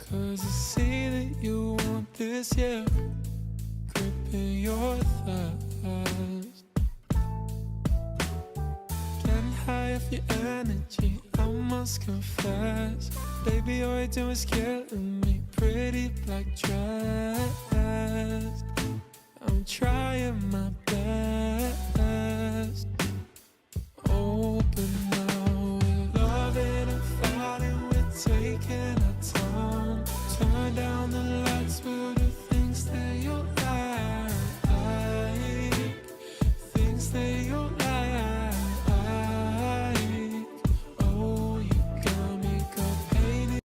'Cause I see that you want this, yeah, gripping your thirst. Getting high off your energy, I must confess. Baby, all you're doing is killing me. Pretty black dress, I'm trying my best. Open now, we're loving and fighting, we're taking our time. Turn down the lights, we'll do things that you like, things that you like. Oh, you got me got painted.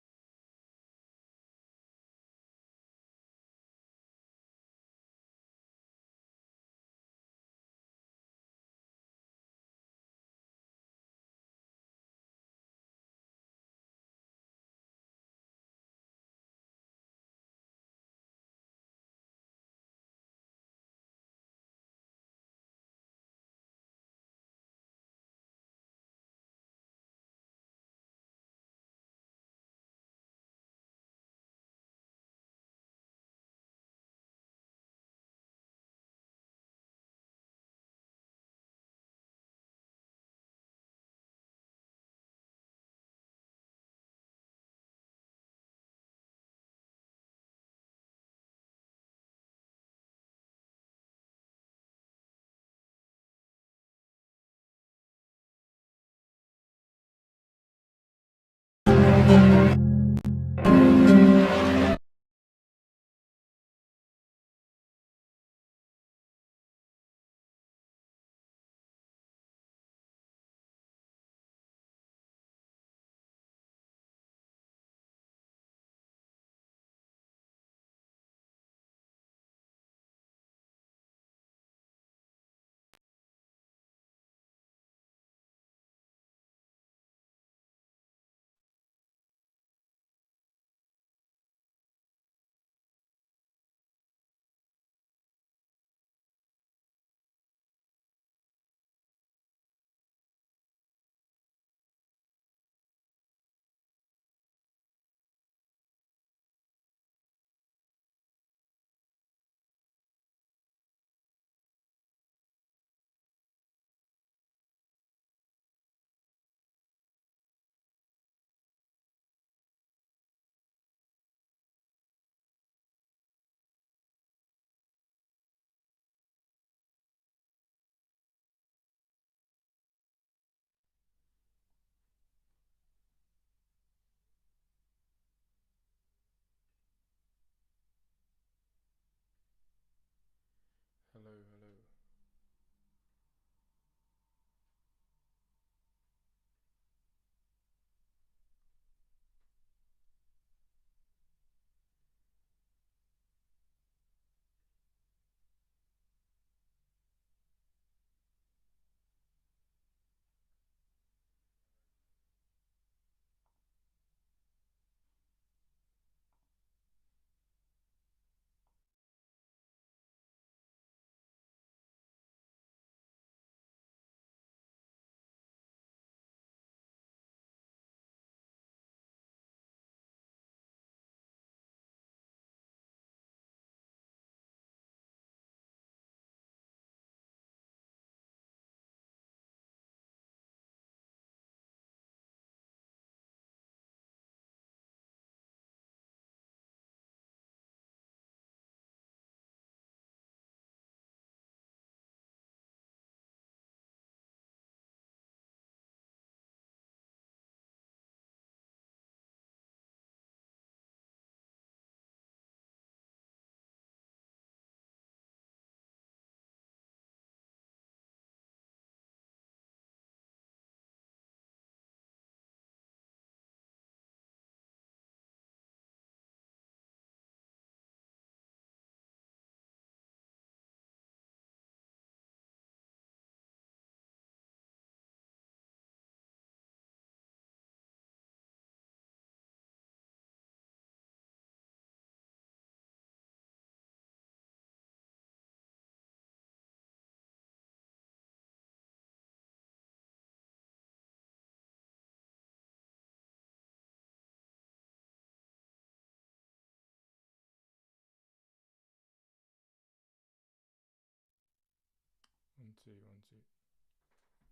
two,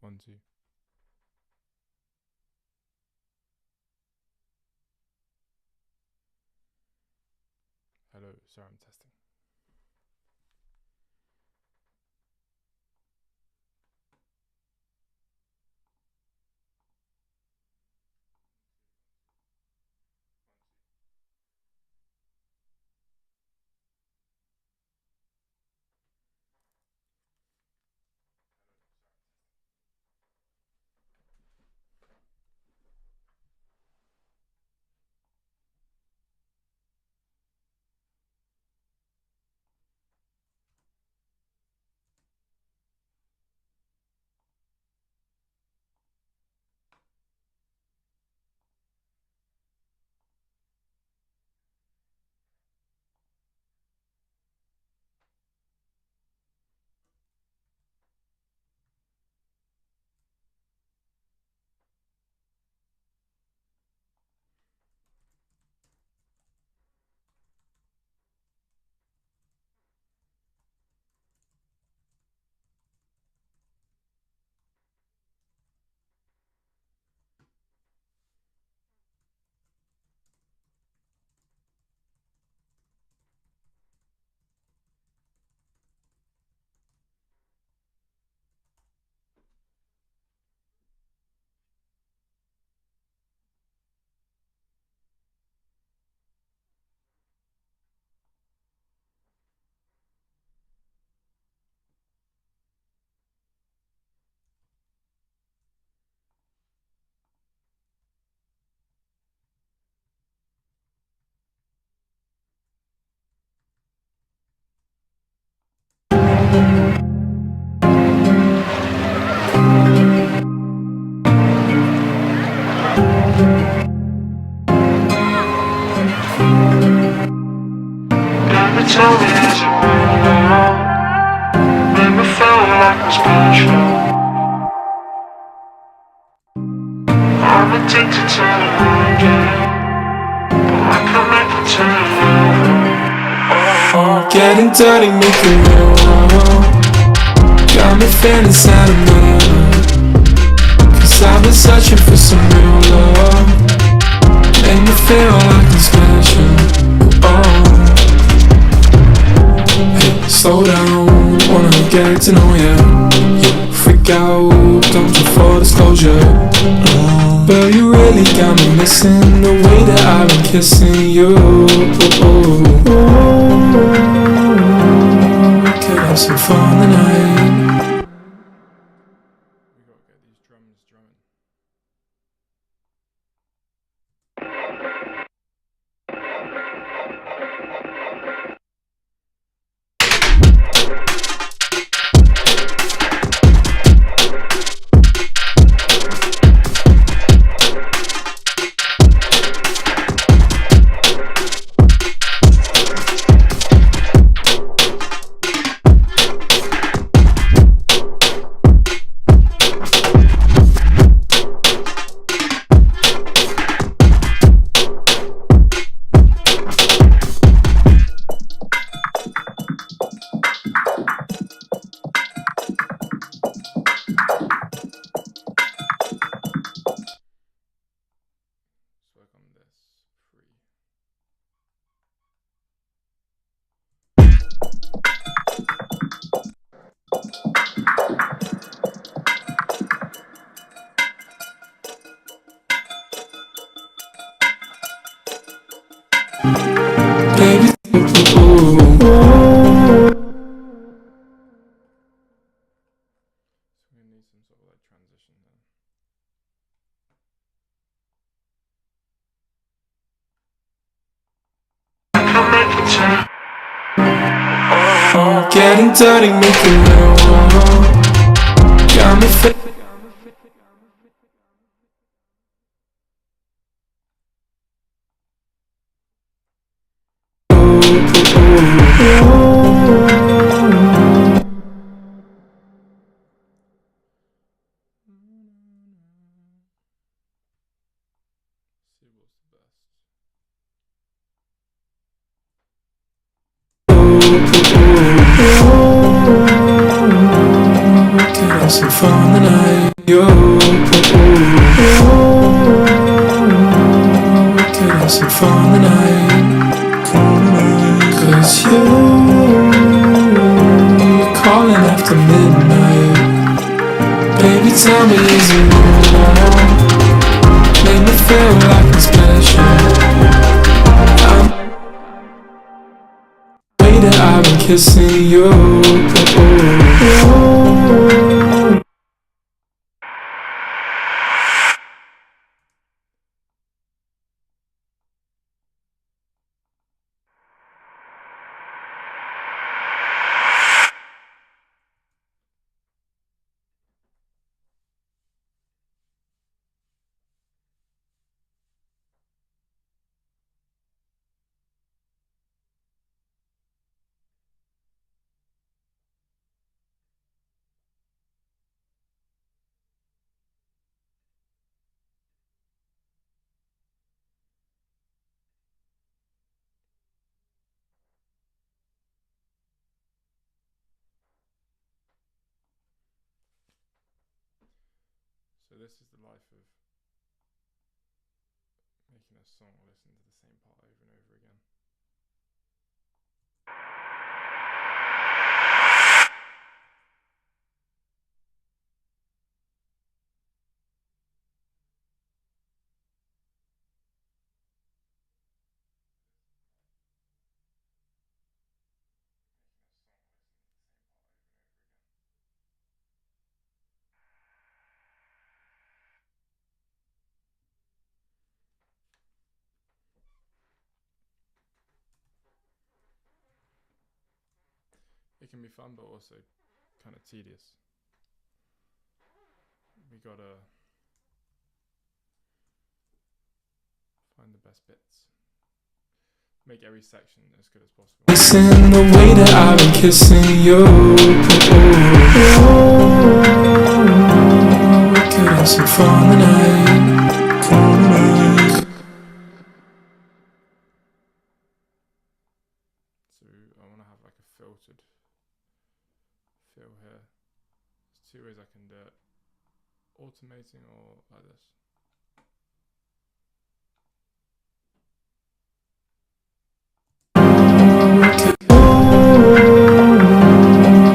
1 2. Hello, sorry, I'm testing. Tell me is it real now? Made me feel like I'm special. I'm addicted to the game, but I can make it to you. Getting dirty, make it real. Got me feeling sentimental, 'cause I've been searching for some real love. Make me feel like I'm special. Oh, hey, slow down, wanna get to know ya. You freak out, don't you for disclosure. But you really got me missing the way that I've been kissing you. Could have some fun tonight. We gotta get these drums drumming. Let's work on this free. Baby, so we need some sort of like transition then. Getting dirty, make it real. Got me feeling. See what's the best. have some fun tonight. Yo, we could have some fun tonight. Cause you're calling after midnight. Baby, tell me, is it real? Make me feel like I'm special. I've been kissing you. So this is the life of making a song listen to the same part over and over again. It can be fun, but also kind of tedious. We gotta find the best bits. Make every section as good as possible. Listen the way that I've been kissing you. We could have some fun tonight. So I want to have like a filtered feel here. There's two ways I can do it. Automating or like this.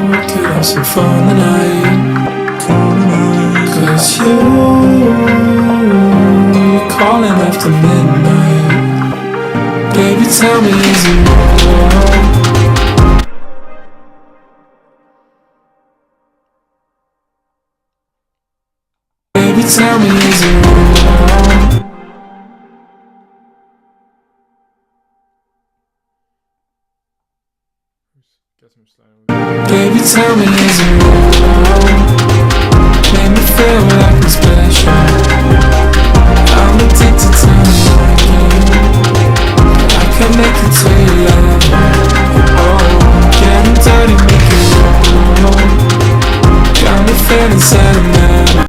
We could have some fun tonight. Cause you're calling after midnight. Baby, tell me, is it real? Baby, tell me, is it real? Get some slow. Baby, tell me, is it real? Make me feel like I'm special. I'm addicted to you. I can make it to your love. Oh, getting dirty, make it roll. Got me feeling sentimental.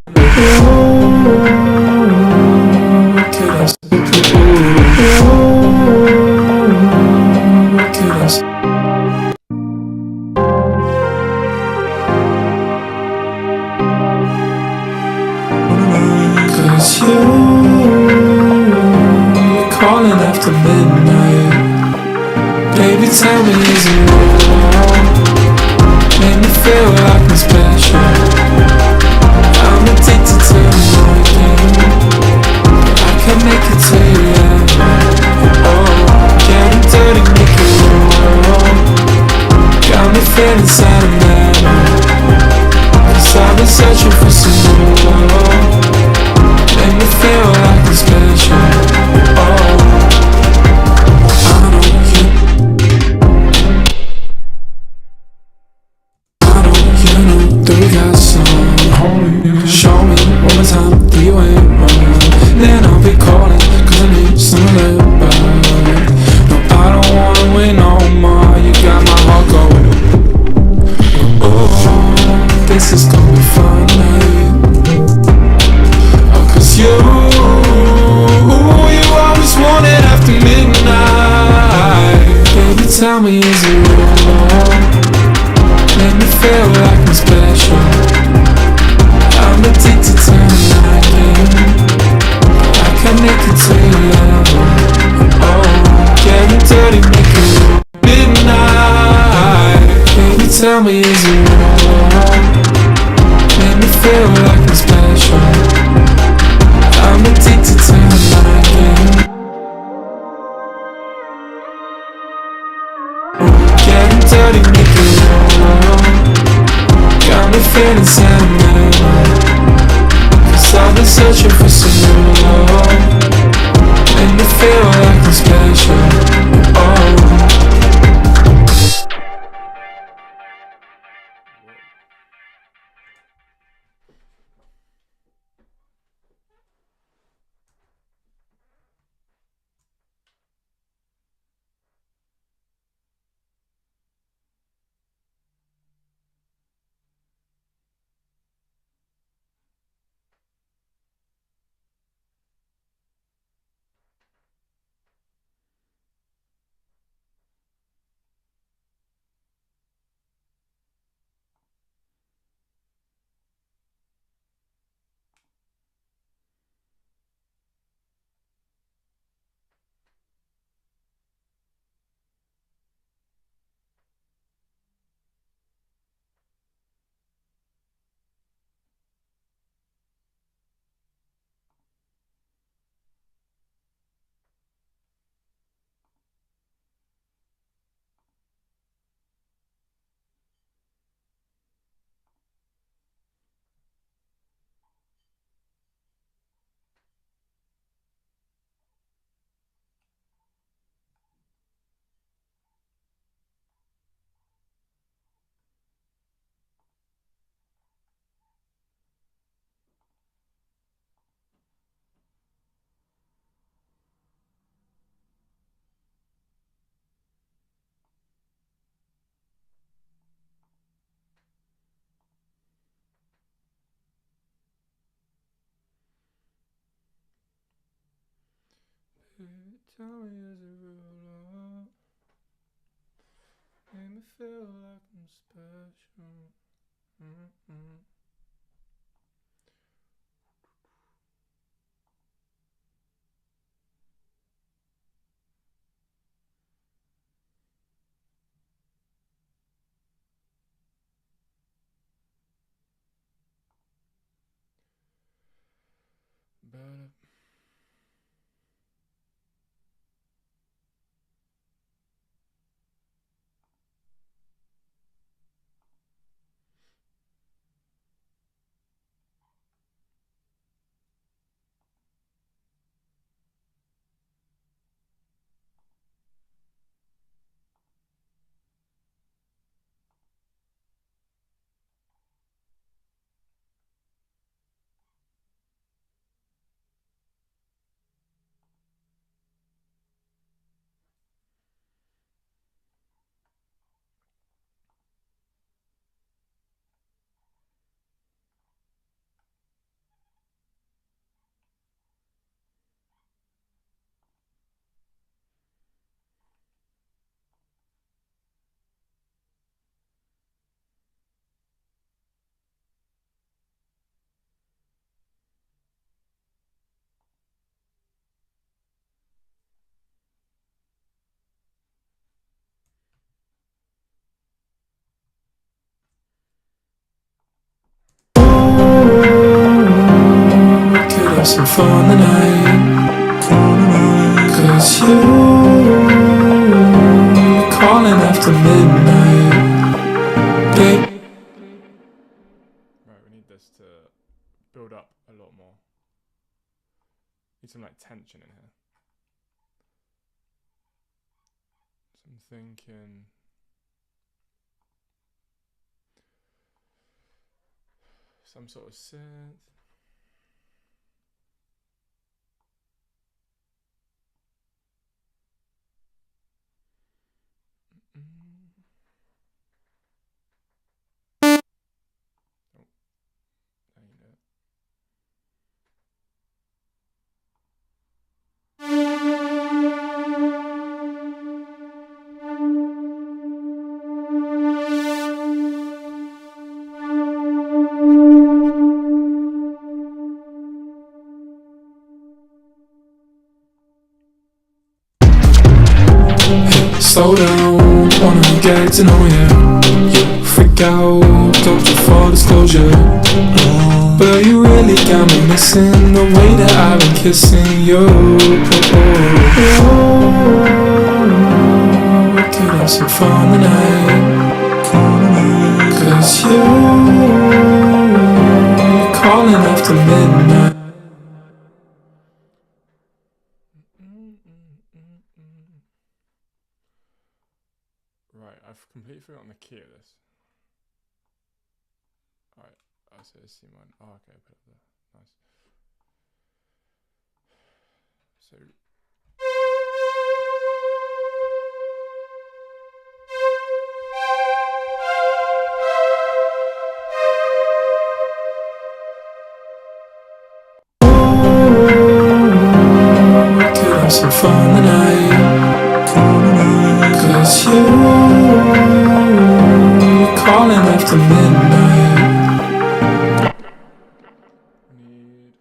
Could I Cause you're calling after midnight. Baby, tell me, is it real? Make me feel like I'm special. I'm addicted to you. I can make it to your love. Oh, getting dirty, make it roll. Got me feeling sentimental. Cause I've been searching for some new love. Make me feel like I'm special. Oh, I know you. I know you know that we got some. Show me one more time that you ain't wrong. Then I'll be calling, cause I need some alibi. No, I don't wanna wait no more. You got my heart going. Oh, this is gonna be fun tonight. You always want it after midnight. Baby, tell me, is it real? Make me feel like I'm special. feeling sentimental, 'cause I've been searching for some real love. Make me feel like I'm special. Oh. Tell me, is it real love? Make me feel like I'm special. But have some fun tonight, 'cause you're calling after midnight, babe. right, we need this to build up a lot more. Need some like tension in here. So I'm thinking some sort of synth. Slow down, wanna get to know you. Freak out, don't you fall disclosure. But you really got me missing the way that I've been kissing you. We could have some fun tonight, 'cause you Right, I've completely forgotten the key of this. Alright, I say C minor. Oh, okay, put it there. Nice. So. Could have some fun tonight. Cause you're calling after midnight. Need.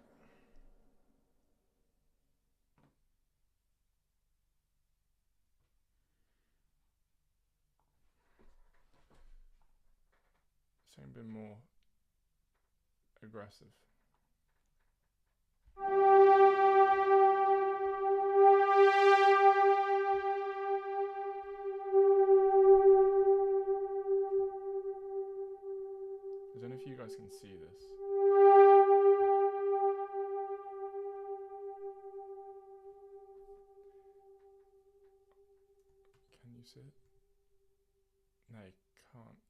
Something a bit more aggressive. I don't know if you guys can see this. Can you see it? No, you can't.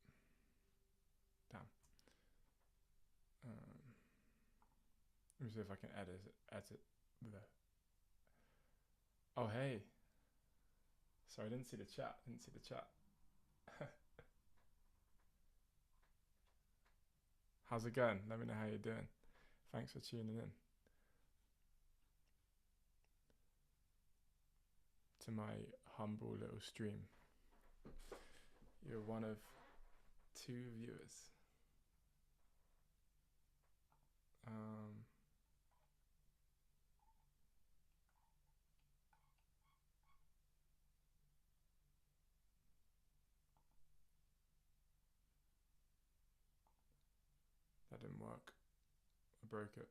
Damn. Let me see if I can edit the. Oh, hey. Sorry, I didn't see the chat. How's it going? Let me know how you're doing. Thanks for tuning in to my humble little stream. You're one of 2 viewers. That didn't work. I broke it.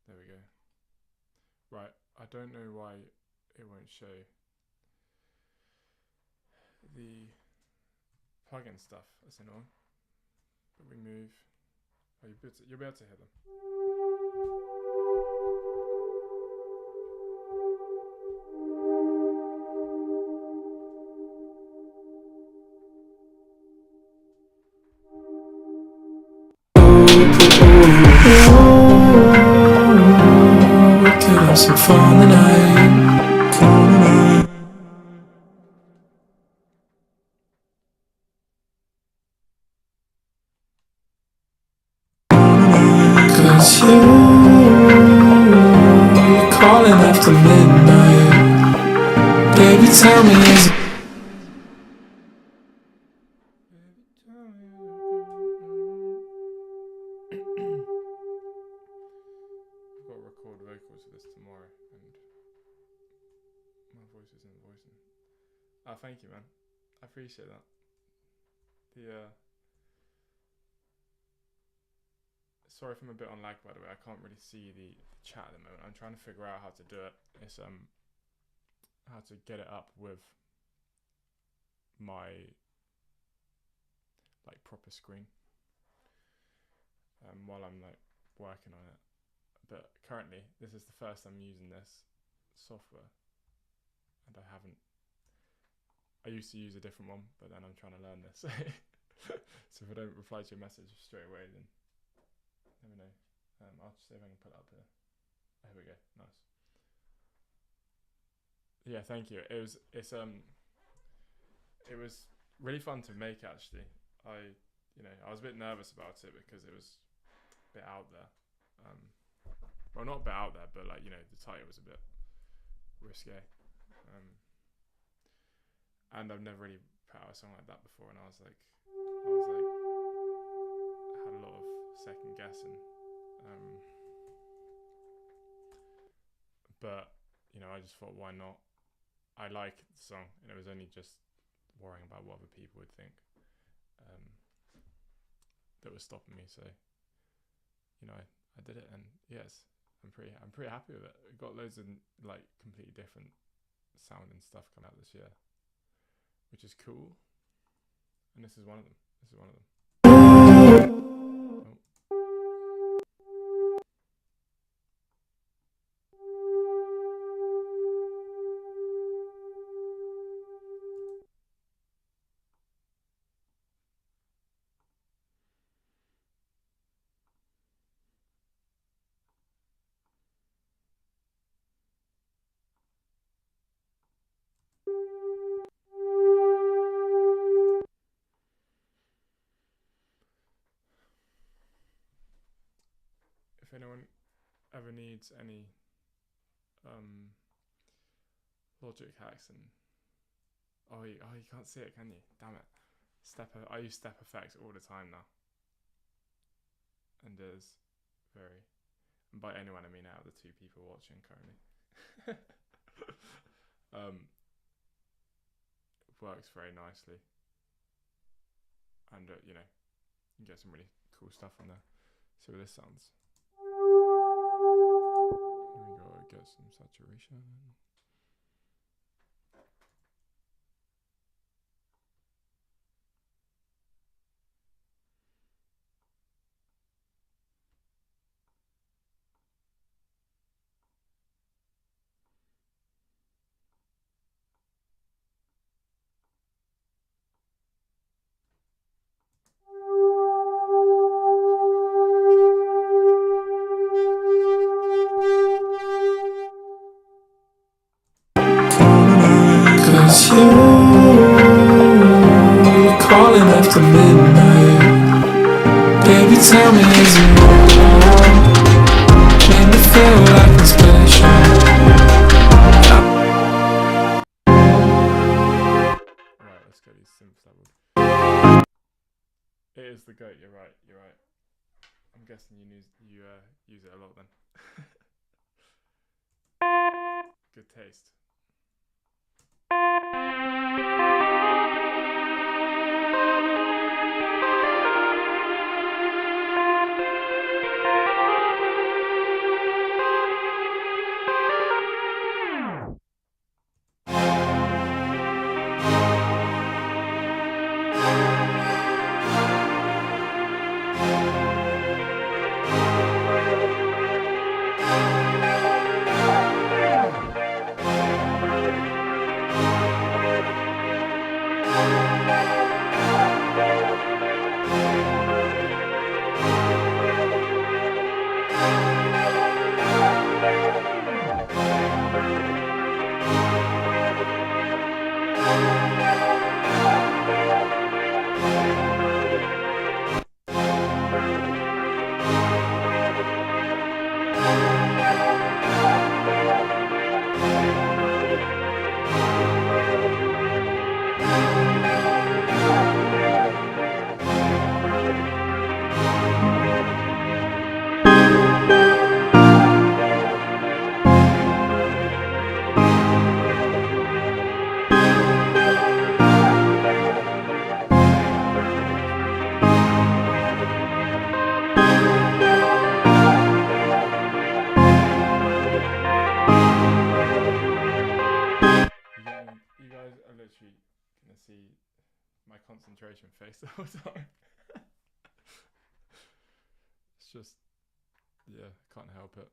There we go. Right, I don't know why it won't show the plugin stuff. That's annoying. But we move. Oh, you'll be able to hear them. Could have some fun tonight. Cause you're calling after midnight. Baby, tell me is it I've got to record vocals for this tomorrow, and my voice isn't voicing. Oh, thank you, man. I appreciate that. Sorry if I'm a bit on lag, by the way. I can't really see the chat at the moment. I'm trying to figure out how to do it. It's how to get it up with my like proper screen while I'm like working on it. But currently, this is the first time using this software, and I used to use a different one, but then I'm trying to learn this. So if I don't reply to your message straight away, then let me know. I'll just see if I can put it up here. Oh, here we go. Nice. Yeah, thank you. It was really fun to make, actually. I was a bit nervous about it because it was a bit out there. Well, not a bit out there, but like, the title was a bit risque. And I've never really put out a song like that before, and I had a lot of second guessing. But I just thought, why not? I like the song, and it was only just worrying about what other people would think that was stopping me. So I did it, and yes, I'm pretty happy with it. It got loads of like completely different sounding stuff come out this year, which is cool. And this is one of them. Oh. If anyone ever needs any Logic hacks and you can't see it, can you? Damn it. I use Step Effects all the time now, and there's and by anyone I mean out of the 2 people watching currently. It works very nicely, and you can get some really cool stuff on there. See what this sounds. Here we go, get some saturation. Cause you're calling after midnight. Baby, tell me, is it wrong? Make me feel like I'm special. Right, let's get these synths leveled. It is the GOAT, you're right. I'm guessing you use it a lot then. Good taste. See my concentration face the whole time. It's just, can't help it.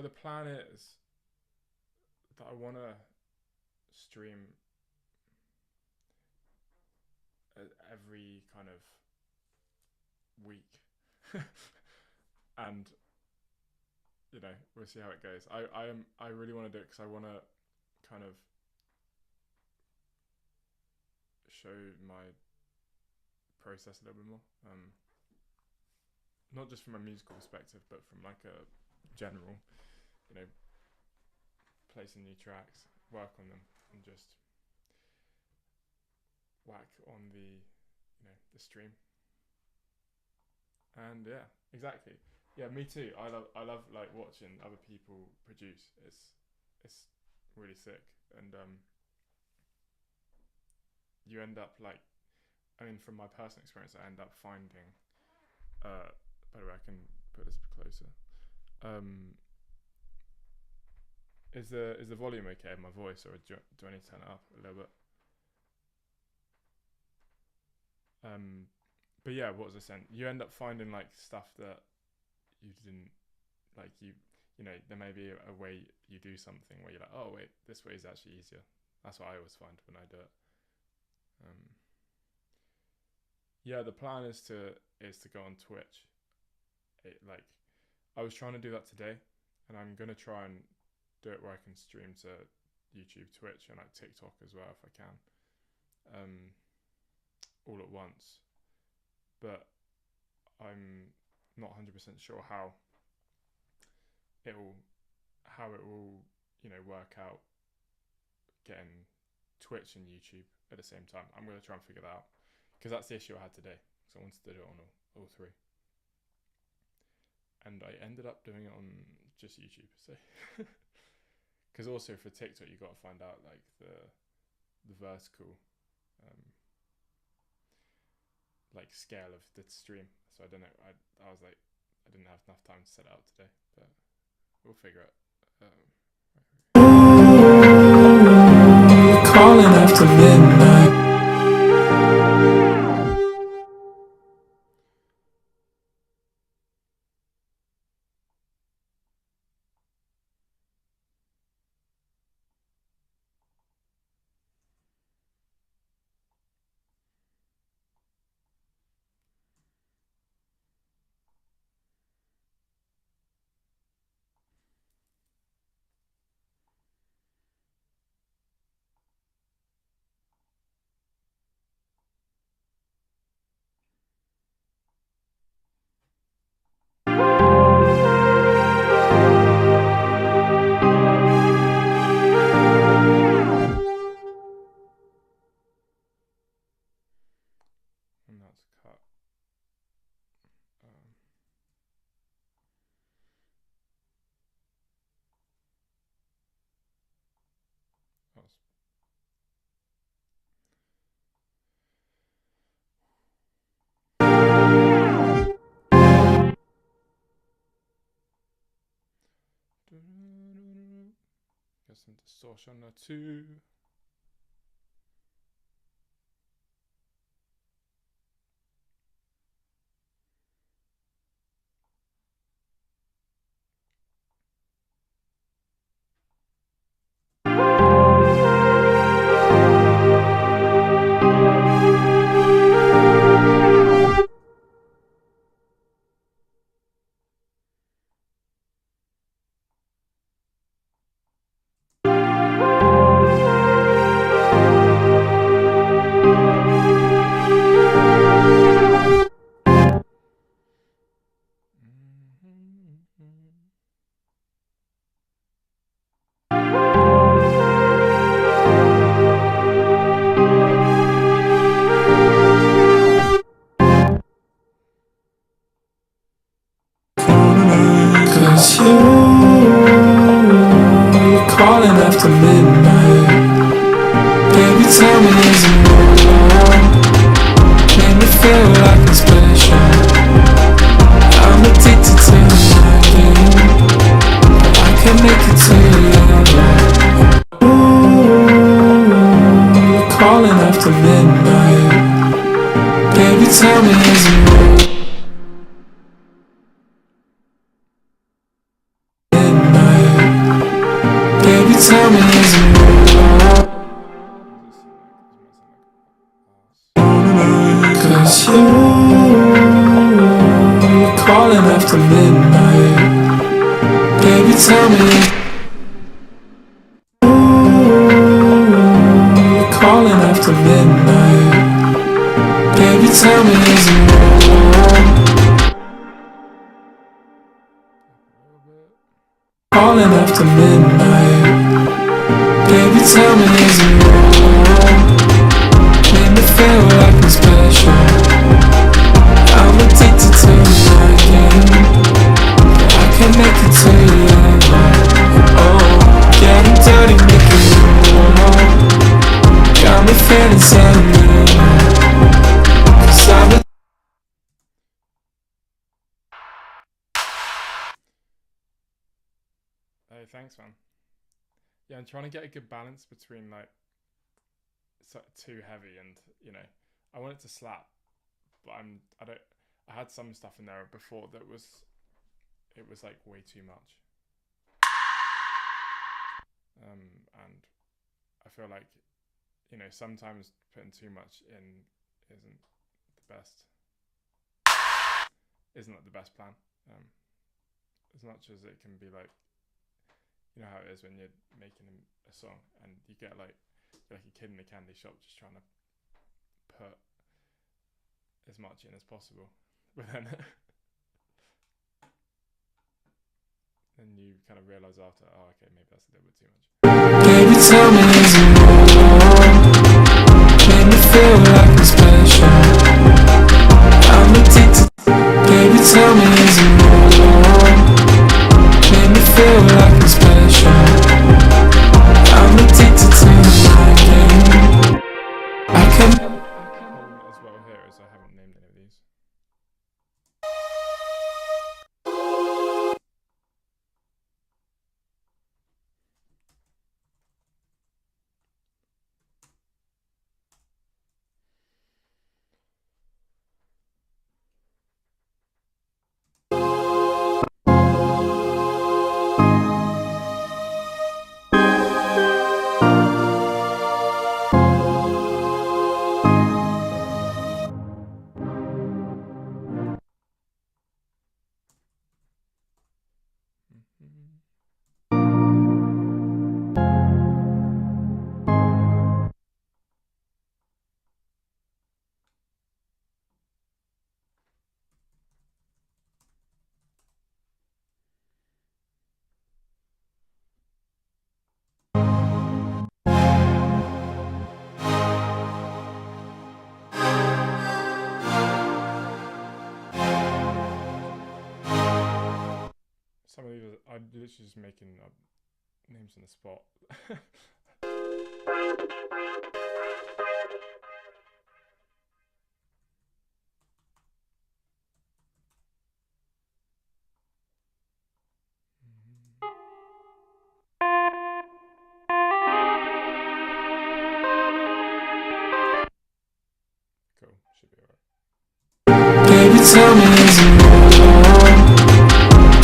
So the plan is that I want to stream every kind of week, and you know, we'll see how it goes. I really want to do it because I want to kind of show my process a little bit more, not just from a musical perspective, but from like a general, you know, placing new tracks, work on them, and just whack on the, you know, the stream. And yeah, exactly. Yeah, me too. I love like watching other people produce. It's really sick, and you end up like, I mean, from my personal experience, I end up finding. By the way, I can put this closer. Is the volume okay in my voice, or do I need to turn it up a little bit? But yeah, what was I saying? You end up finding like stuff that you didn't like. You know, there may be a way you do something where you're like, oh wait, this way is actually easier. That's what I always find when I do it. Yeah, the plan is to go on Twitch. Like, I was trying to do that today, and I'm gonna try and do it where I can stream to YouTube, Twitch, and like TikTok as well if I can, all at once. But I'm not 100% sure how it will, you know, work out getting Twitch and YouTube at the same time. I'm gonna try and figure that out, because that's the issue I had today. So I wanted to do it on all three, and I ended up doing it on just YouTube. So, because also for TikTok you got to find out like the vertical like scale of the stream. So I don't know. I was like, I didn't have enough time to set it out today, but we'll figure it. Calling after midnight. And that's cut. That's get some distortion there too. Cause you're calling after midnight. Baby, tell me is it real? Make me feel like I'm special. I'm addicted to my game. I can make it to your level. Ooh, you're calling after midnight. Baby, tell me is it real? Midnight. tell me is it real? Cause you're calling after midnight. Baby, tell me you're calling after midnight. Baby, tell me is it real? Calling after midnight. Baby, tell me is it real? Make me feel like I'm special. I'm addicted to the night. I can make it to your level. Oh, getting dirty, making you raw. Got me feeling sentimental. 'Cause I've been Hey, thanks, man. Yeah, I'm trying to get a good balance between like too heavy and I want it to slap, but I had some stuff in there before that was like way too much. And I feel like sometimes putting too much in isn't like the best plan. As much as it can be like, you know how it is when you're making a song and you get like you're like a kid in a candy shop just trying to put as much in as possible, but then then you kind of realize after, oh, okay, maybe that's a little bit too much. Baby, tell me is it real? Make me feel like I'm special. I'm addicted. Baby, tell me is it real? Make me feel like I'm special. I'm addicted to the night. I can. Problem as well here is I haven't named any of these. Some of these I'm literally just making up names on the spot. Cool, should be alright. Baby, tell me is it real?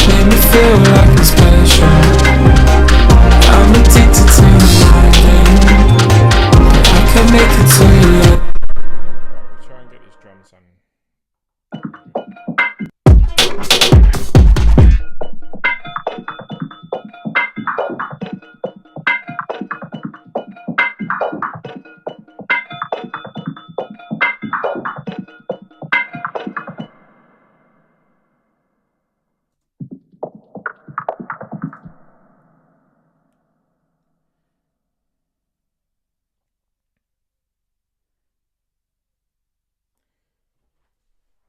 Make me feel like I'm special. I'm addicted to the night. I can make it to your level. Alright, we'll try and get these drums sounding.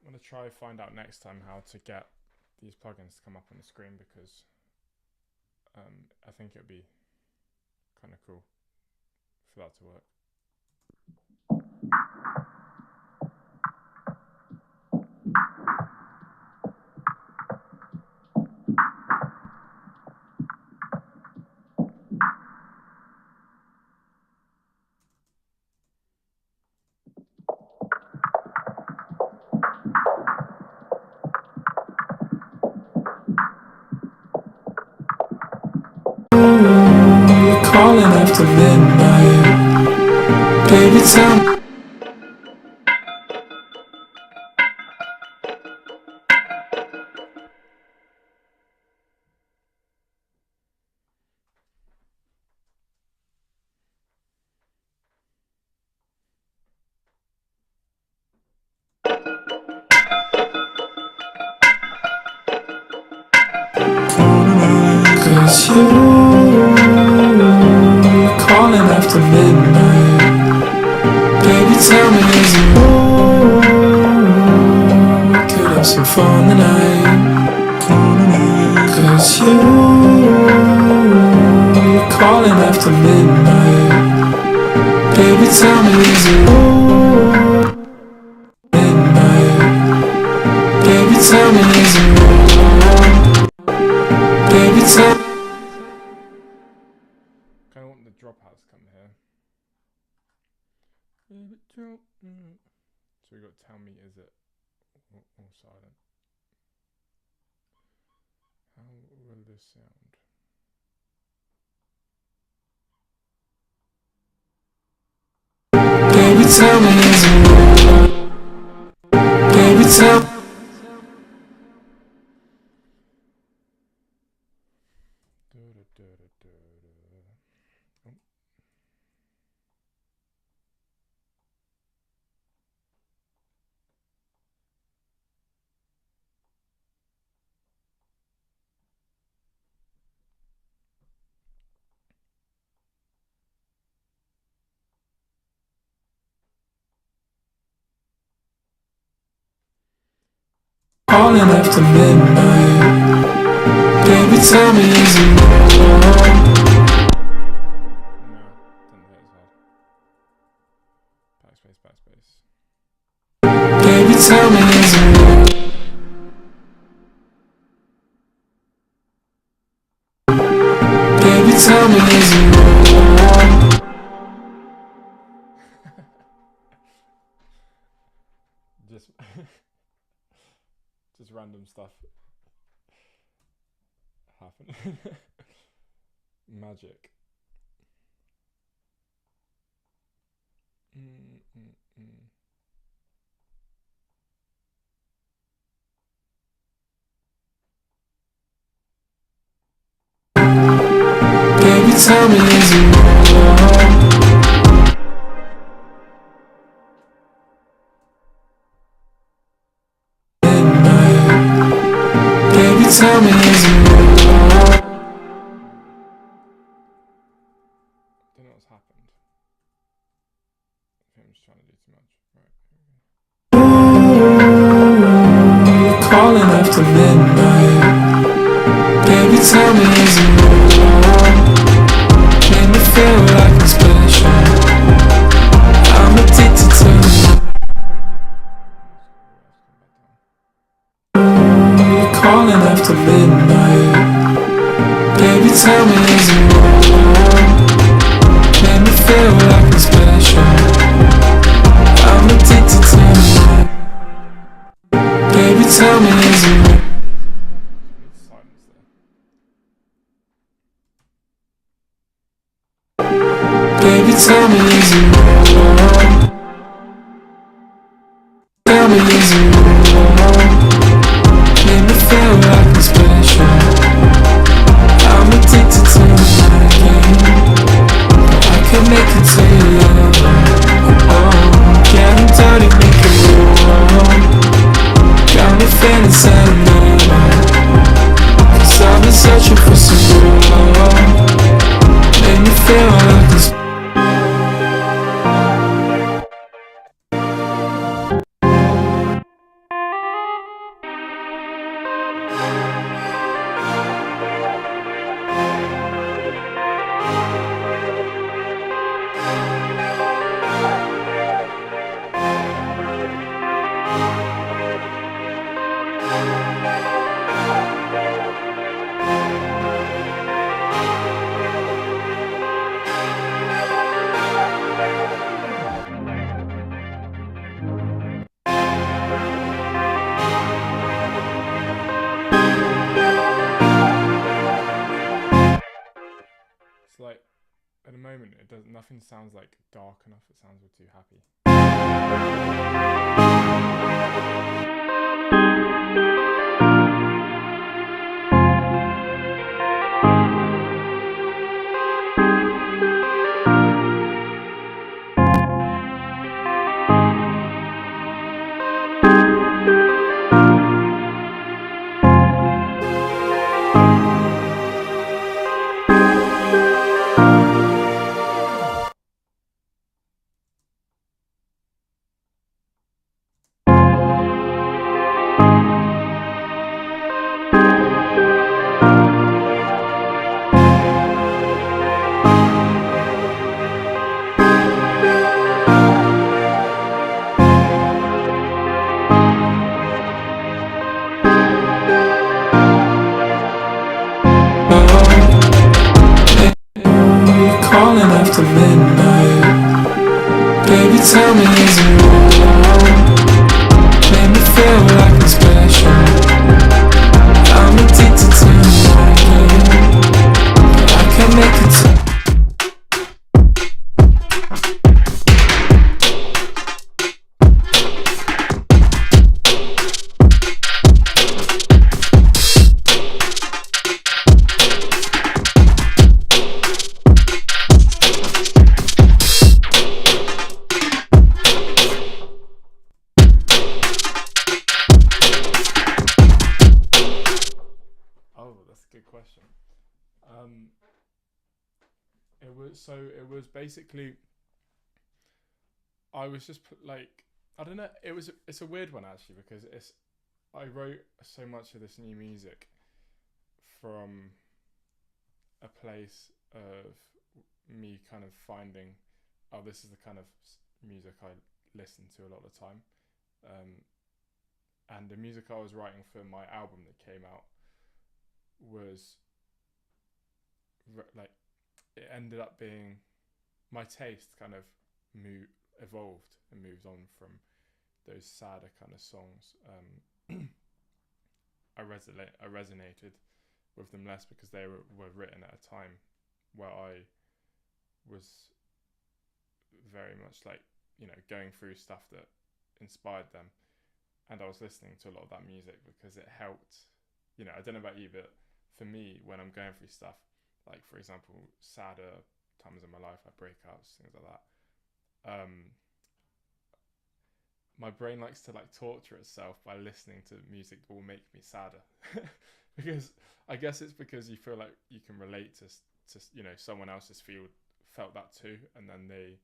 I'm going to try find out next time how to get these plugins to come up on the screen, because I think it would be kind of cool for that to work. after midnight. Baby, tell me. Cause you're calling after midnight. Baby, tell me, is it we could have some fun tonight. Cause you're calling after midnight. Baby, tell me, is it midnight? Baby, tell me, is it baby, tell me. Kind of want the dropouts to come here. Baby, drop. So we got tell me, is it all silent? How will this sound? Baby, tell me, is it baby, tell me. Calling after midnight. Baby, tell me, is it No, didn't hit as hard. Backspace, backspace. baby, tell me, is it baby, tell me, is it Just just random stuff happen. Magic. baby, tell me, is it midnight? Baby, tell me, is it Don't know what's happened. I think I'm just trying to do too much. Right. calling after midnight. Baby, tell me, is it make me feel like I'm special. I'm addicted to you. Calling after midnight. Baby, tell me, is it make me feel like I'm special. I'm addicted to you. Baby, tell me, is it Need silence there. baby, tell me, is it tell me, is it make me feel like I'm special. I'm addicted to you. I can make it to your love. Oh, get dirty, make it raw. Got me feeling sentimental. Cause I've been searching for some real love. Make me feel like this. It's like, at the the moment, it does nothing sounds like dark enough. It sounds all too happy. Calling after midnight. Baby, tell me, is it real love? Make me feel like I'm special. I'm addicted to you, but I can't make it stop. Oh, that's a good question. It was basically, I was just like, I don't know. It's a weird one actually, because I wrote so much of this new music from a place of me kind of finding, oh, this is the kind of music I listen to a lot of the time. And the music I was writing for my album that came out was like, it ended up being, my taste kind of evolved and moved on from those sadder kind of songs. I resonated with them less because they were written at a time where I was very much like, going through stuff that inspired them, and I was listening to a lot of that music because it helped. I don't know about you, but for me, when I'm going through stuff, like for example, sadder times in my life, like breakups, things like that, my brain likes to like torture itself by listening to music that will make me sadder. Because I guess it's because you feel like you can relate to someone else's felt that too, and then they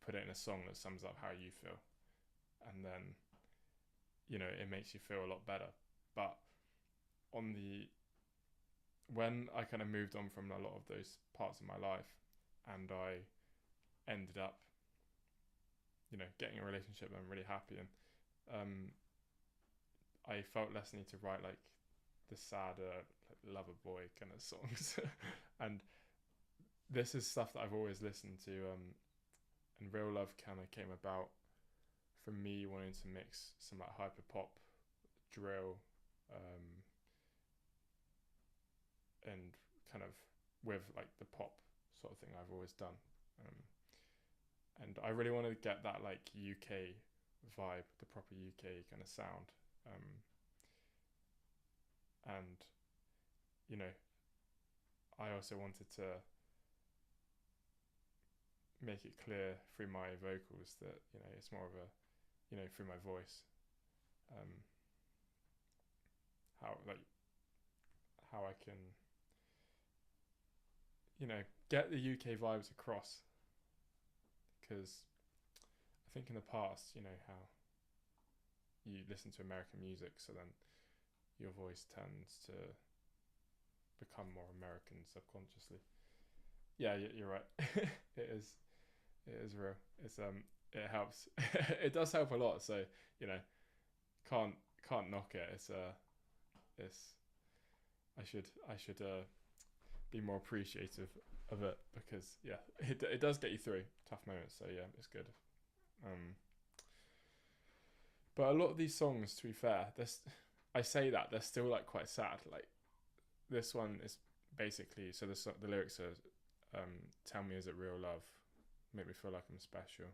put it in a song that sums up how you feel, and then it makes you feel a lot better. But when I kind of moved on from a lot of those parts of my life, and I ended up getting a relationship that I'm really happy in, I felt less need to write like the sadder, like lover boy kind of songs. And this is stuff that I've always listened to, and Real Love kind of came about from me wanting to mix some like hyper pop, drill, and kind of with like the pop sort of thing I've always done. And I really wanted to get that like UK vibe, the proper UK kind of sound. And I also wanted to make it clear through my vocals that it's more of a through my voice, how I can get the UK vibes across, because I think in the past, how you listen to American music, so then your voice tends to become more American subconsciously. Yeah, you're right. It is real. It helps. It does help a lot. So can't knock it. I should be more appreciative of it, because it does get you through tough moments. So yeah, it's good. But a lot of these songs, to be fair, I say that they're still like quite sad. Like this one is basically, so the lyrics are, tell me, is it real love? Make me feel like I'm special.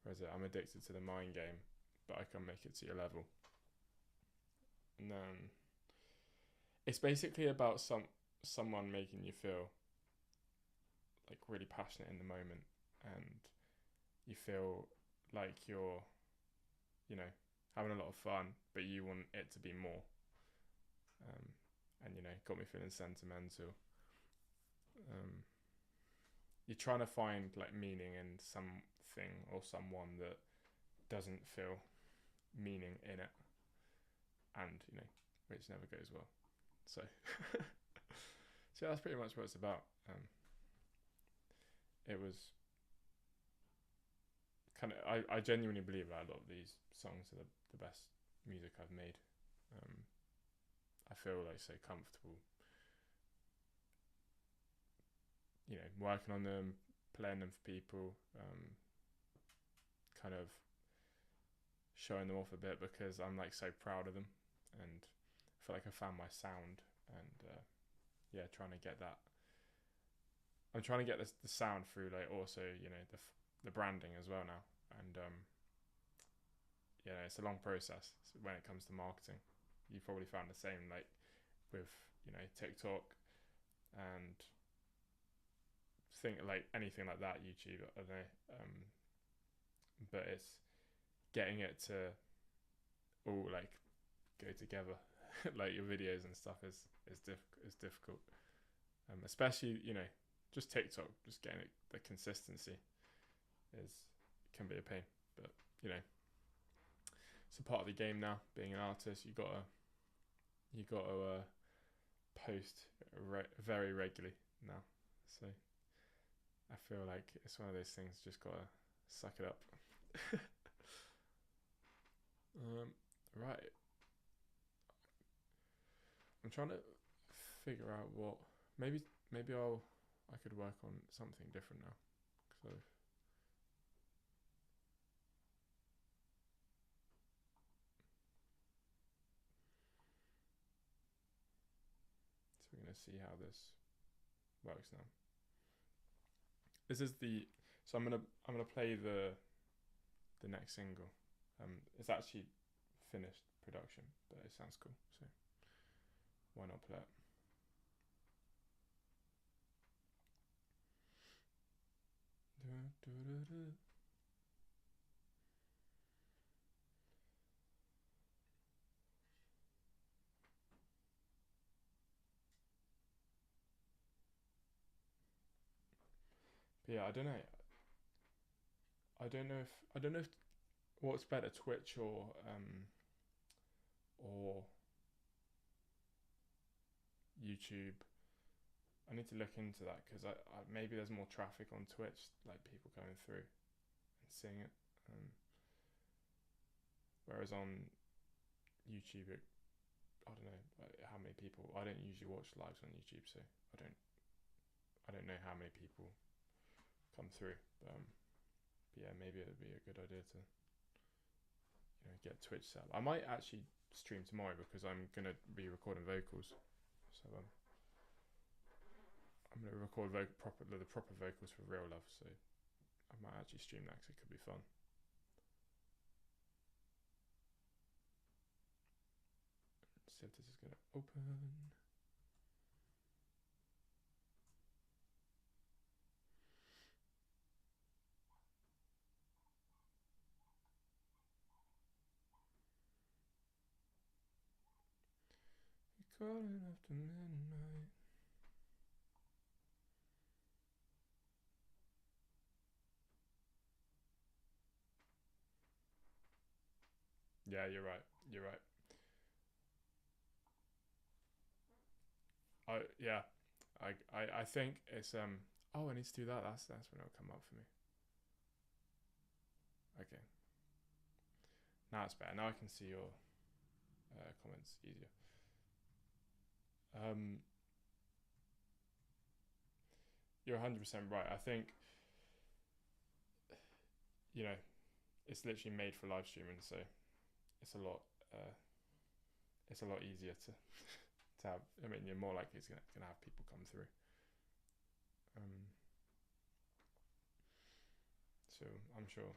Or is it, I'm addicted to the mind game, but I can make it to your level? And then it's basically about someone making you feel like really passionate in the moment, and you feel like you're, you know, having a lot of fun, but you want it to be more. And you know, got me feeling sentimental. You're trying to find like meaning in something or someone that doesn't feel meaning in it, and you know, which never goes well. So, so that's pretty much what it's about. It was kind of, I genuinely believe that a lot of these songs are the best music I've made. I feel like so comfortable, you know, working on them, playing them for people, kind of showing them off a bit, because I'm like so proud of them, and I feel like I found my sound, and yeah, trying to get that. I'm trying to get the sound through, like also, you know, the branding as well now, and you know, it's a long process when it comes to marketing. You probably found the same, like with, you know, TikTok and think like anything like that, YouTube, I don't know, but it's getting it to all like go together. Like your videos and stuff is difficult, especially, you know, just TikTok, just getting it, the consistency can be a pain, but you know, it's a part of the game now. Being an artist, you gotta post very regularly now. So I feel like it's one of those things, just gotta suck it up. Right. I'm trying to figure out what maybe I could work on something different now. So we're gonna see how this works now. This is so I'm gonna play the next single. It's actually finished production, but it sounds cool, so why not play it? But yeah, I don't know if what's better, Twitch or YouTube. I need to look into that, because I maybe there's more traffic on Twitch, like people going through and seeing it, whereas on YouTube, I don't know how many people. I don't usually watch lives on YouTube, so I don't know how many people come through. But yeah, maybe it would be a good idea to, you know, get Twitch set up. I might actually stream tomorrow, because I'm gonna be recording vocals, so I'm gonna record the proper vocals for Real Love. So I might actually stream that, because it could be fun. Let's see if this is gonna open. Calling after midnight. Yeah, you're right. I think it's oh, I need to do that. That's when it'll come up for me. Okay. Now it's better. Now I can see your comments easier. You're 100% right. I think, you know, it's literally made for live streaming, so it's a lot easier to have. I mean, you're more likely it's gonna have people come through. So I'm sure.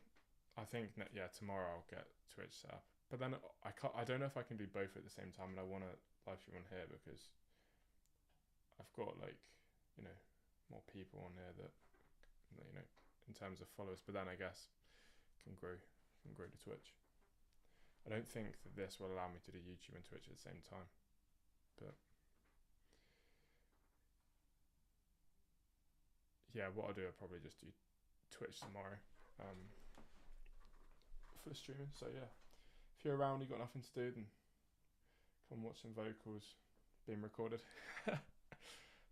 I think tomorrow I'll get Twitch set up. But then I can't. I don't know if I can do both at the same time, and I want to live stream on here because I've got more people on here that in terms of followers. But then I guess can grow to Twitch. I don't think that this will allow me to do YouTube and Twitch at the same time, but yeah, what I'll do, I'll probably just do Twitch tomorrow for streaming. So yeah, if you're around, you've got nothing to do, then come watch some vocals being recorded.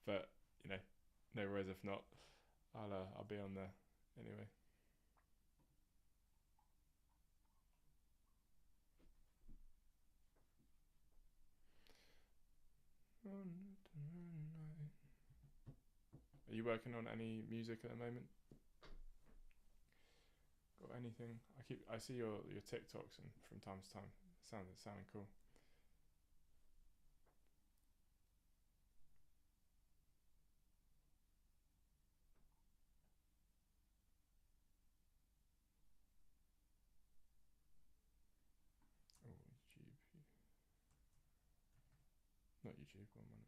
But no worries if not. I'll be on there anyway. Are you working on any music at the moment? Got anything? I see your TikToks and from time to time. Sounding cool. Oh, YouTube. Not YouTube. One minute.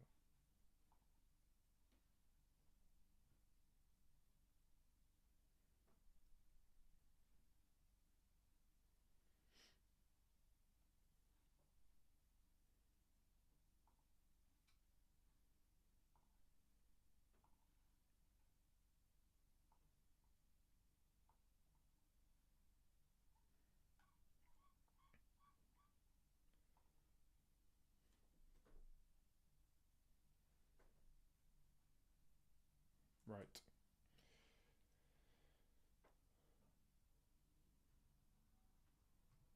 Right.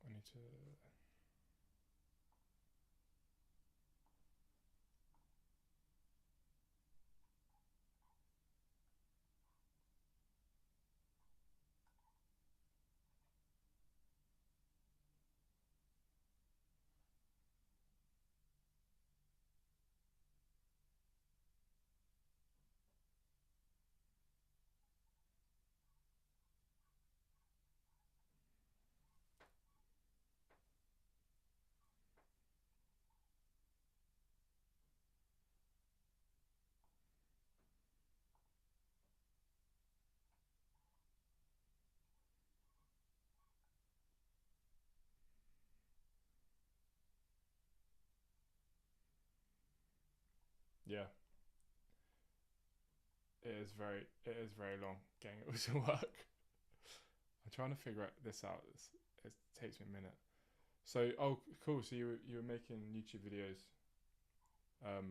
I need to. Yeah. It is very long getting it all to work. I'm trying to figure this out. It takes me a minute. So, cool. So you were making YouTube videos. Oh,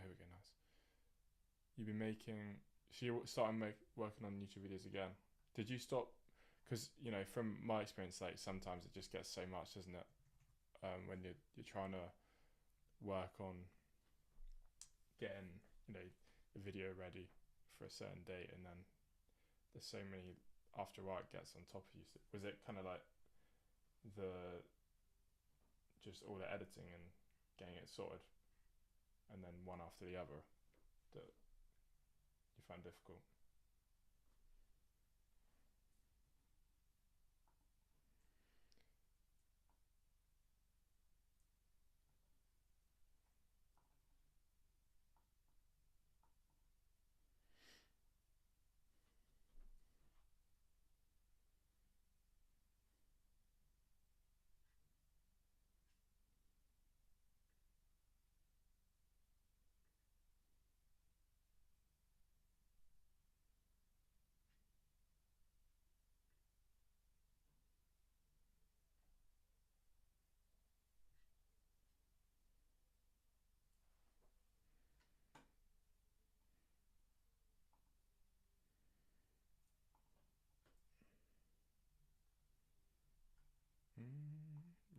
here we go. Nice. You've been making. So you started working on YouTube videos again. Did you stop? Because from my experience, like sometimes it just gets so much, doesn't it? When you're trying to work on getting the video ready for a certain date, and then there's so many after a while it gets on top of you. So was it kind of like just all the editing and getting it sorted, and then one after the other that you found difficult?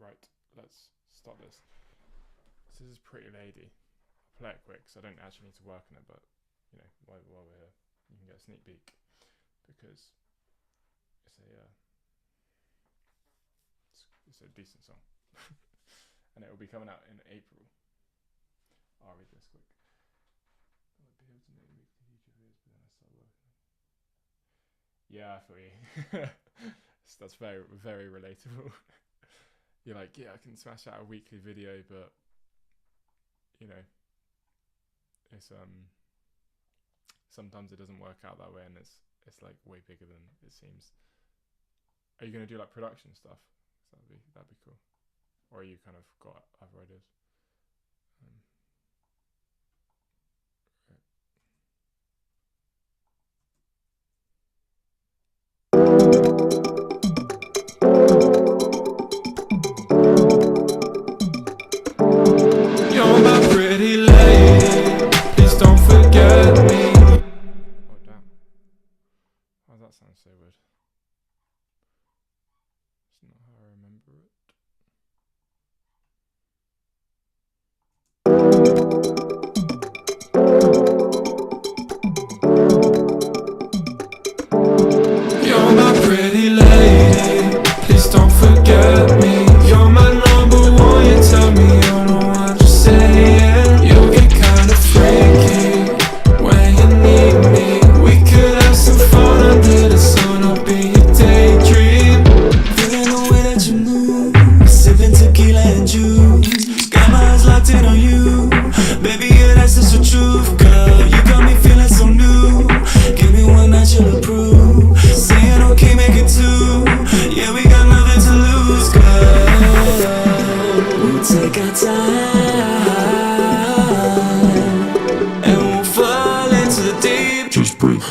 Right, let's start this. This is Pretty Lady. I'll play it quick because I don't actually need to work on it, but while we're here, you can get a sneak peek because it's a decent song, and it will be coming out in April. I'll read this quick. I would be able to make weekly YouTube videos start working. Yeah, I feel you. That's very, very relatable. You're like, yeah, I can smash out a weekly video, but you know, it's sometimes it doesn't work out that way, and it's like way bigger than it seems. Are you gonna do like production stuff? That'd be cool. Or are you kind of got other ideas? You're my pretty lady, please don't forget me. Oh damn! Why does that sound so weird? It's not how I remember it. You're my pretty lady, please don't forget me. You're my number one, you tell me you don't want to say it. You get kinda freaky when you need me. We could have some fun under the sun, I'll be your daydream. Feeling the way that you move, sipping tequila and juice. Got my eyes locked in on you, baby, yeah, that's just the truth, girl. You got me feeling so new. Give me one that you'll approve. Saying okay, make it two. Yeah, we got nothing to lose, girl. We'll take our time and we'll fall into the deep. Just breathe.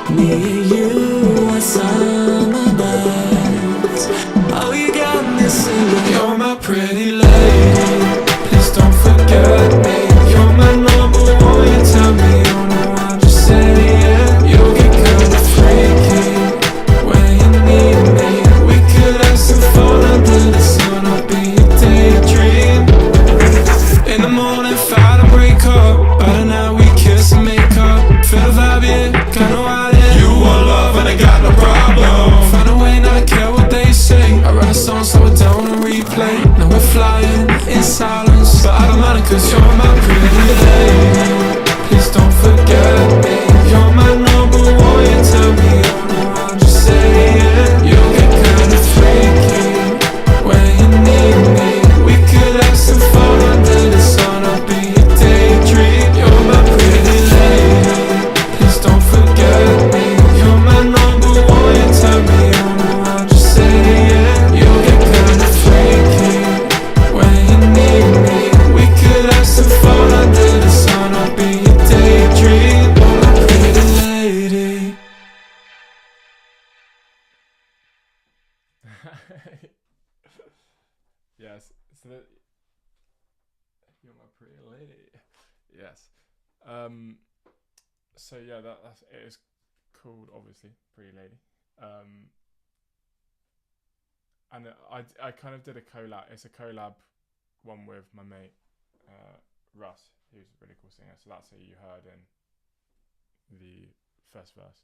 Me and you are summer birds. Oh, you got me singing. You're my pretty lady, please don't forget me. You're my number one, you tell me you don't want to say it. You get kinda freaky when you need me. We could have some fun under the sun, I'll be your daydream. In the morning, fight and break up. By the night we kiss and make up. Feel the vibe, yeah, kinda wild, yeah. You want love and I got no problem. Find a way, not care what they say. I write a song, slow it down and replay. Now we're flying in silence, but I don't mind it 'cause you're my pretty lady. Please don't forget me. You're my number one, you tell me you don't want to say it. You get kinda freaky when you need me. We could have some fun under the sun, I'll be your daydream. You're my pretty lady, please don't forget me. You're my number one, you tell me you don't want to say it. You get kinda freaky when you need me. We could have some fun under the sun, I'll be your daydream. You're my pretty lady. Yes. So that you're my pretty lady. Yes. So yeah, that's it is called obviously Pretty Lady. And I kind of did a collab. It's a collab one with my mate Russ, who's a really cool singer. So that's who you heard in the first verse.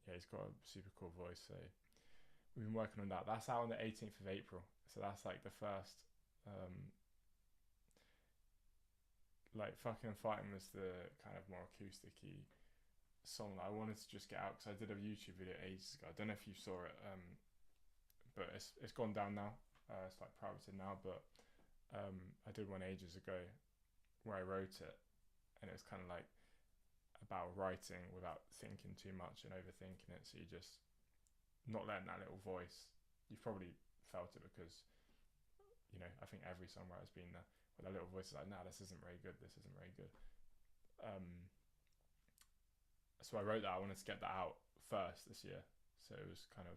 Yeah, he's got a super cool voice. So we've been working on that. That's out on the 18th of April. So that's like the first. Like Fucking and Fighting was the kind of more acoustic-y song that I wanted to just get out because I did a YouTube video ages ago. I don't know if you saw it, but it's gone down now. It's like pirated now, but I did one ages ago where I wrote it, and it was kind of like about writing without thinking too much and overthinking it. So you just not letting that little voice. You've probably felt it because I think every songwriter's been there. That little voice is like, nah, this isn't very good, this isn't very good. So I wrote that, I wanted to get that out first this year, so it was kind of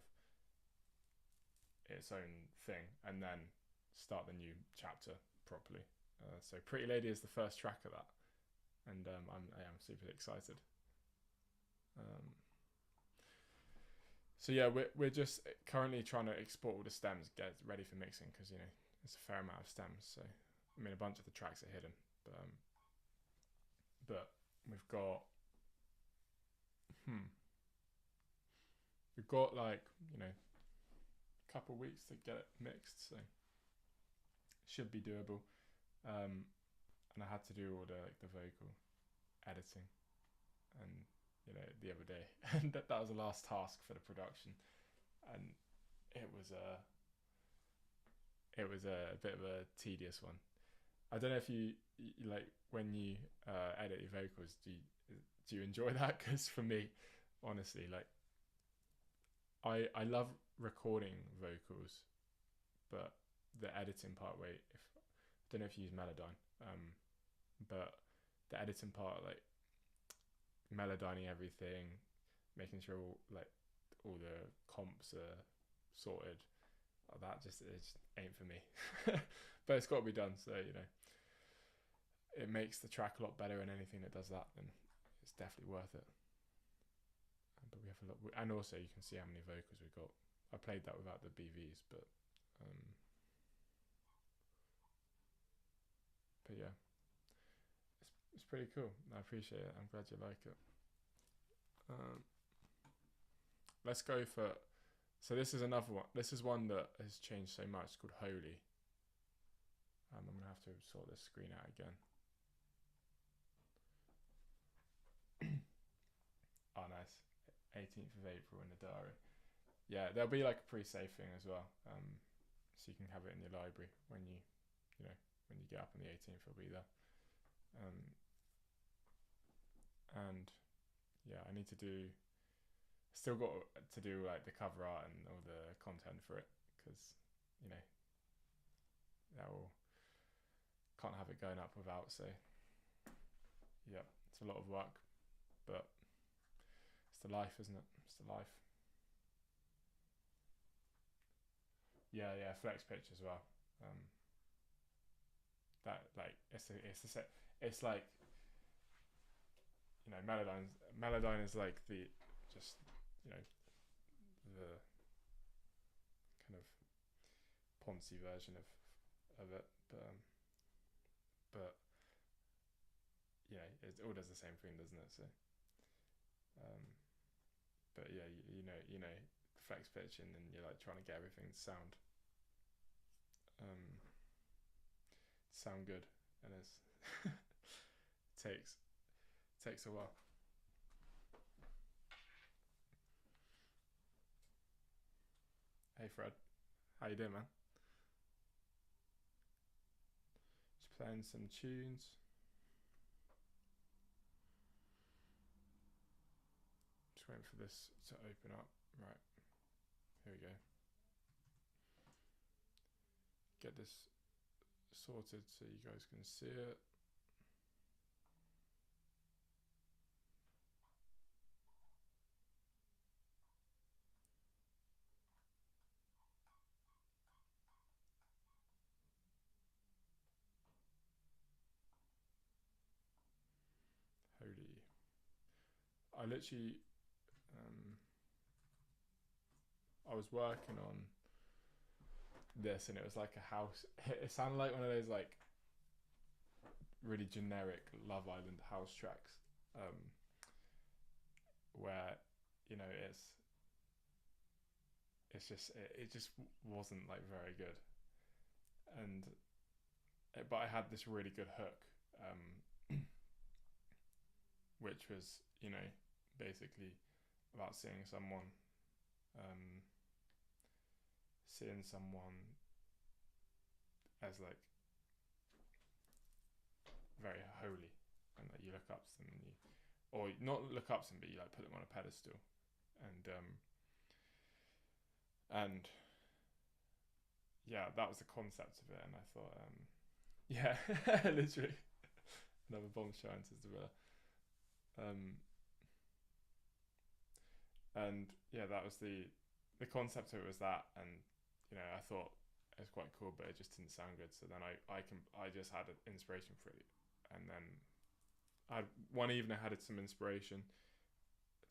its own thing, and then start the new chapter properly. So Pretty Lady is the first track of that, and I am super excited. So yeah, we're just currently trying to export all the stems, get ready for mixing, because it's a fair amount of stems, so I mean, a bunch of the tracks are hidden, but we've got like a couple weeks to get it mixed, so should be doable. And I had to do all the vocal editing and the other day, and that was the last task for the production, and it was a bit of a tedious one. I don't know if you like when you edit your vocals, do you enjoy that? Because for me, honestly, like I love recording vocals, but the editing part, I don't know if you use Melodyne, but the editing part, like melodyning everything, making sure all the comps are sorted, that it just ain't for me. But it's got to be done, so it makes the track a lot better, and anything that does that, then it's definitely worth it. But we have a lot, and also you can see how many vocals we've got. I played that without the BVs, but yeah, it's pretty cool. I appreciate it. I'm glad you like it. Let's go for. So this is another one. This is one that has changed so much. It's called Holy. I'm gonna have to sort this screen out again. Oh, nice. 18th of April in the diary. Yeah, there'll be like a pre-save thing as well. So you can have it in your library when you get up on the 18th. It'll be there. And yeah, I need to do. Still got to do like the cover art and all the content for it, because can't have it going up without. So yeah, it's a lot of work, but it's the life, isn't it? It's the life. Yeah, flex pitch as well. That like it's like Melodyne is like the just the kind of poncy version of it, but it all does the same thing, doesn't it? So but yeah, flex pitch, and then you're like trying to get everything to sound good, and it's takes a while. Hey Fred, how you doing, man? Just playing some tunes. Just waiting for this to open up. Right, here we go. Get this sorted so you guys can see it. Holy. I literally, I was working on this, and it was like a house. It sounded like one of those like really generic Love Island house tracks, where it just wasn't like very good, but I had this really good hook, which was basically about seeing someone as like very holy, and like you look up to them, or not look up to them, but you like put them on a pedestal, and yeah, that was the concept of it. And I thought literally another bombshell enters the villa. And yeah, that was the concept of it, was that, and I thought it was quite cool, but it just didn't sound good. So then I just had an inspiration for it, and then one evening I had some inspiration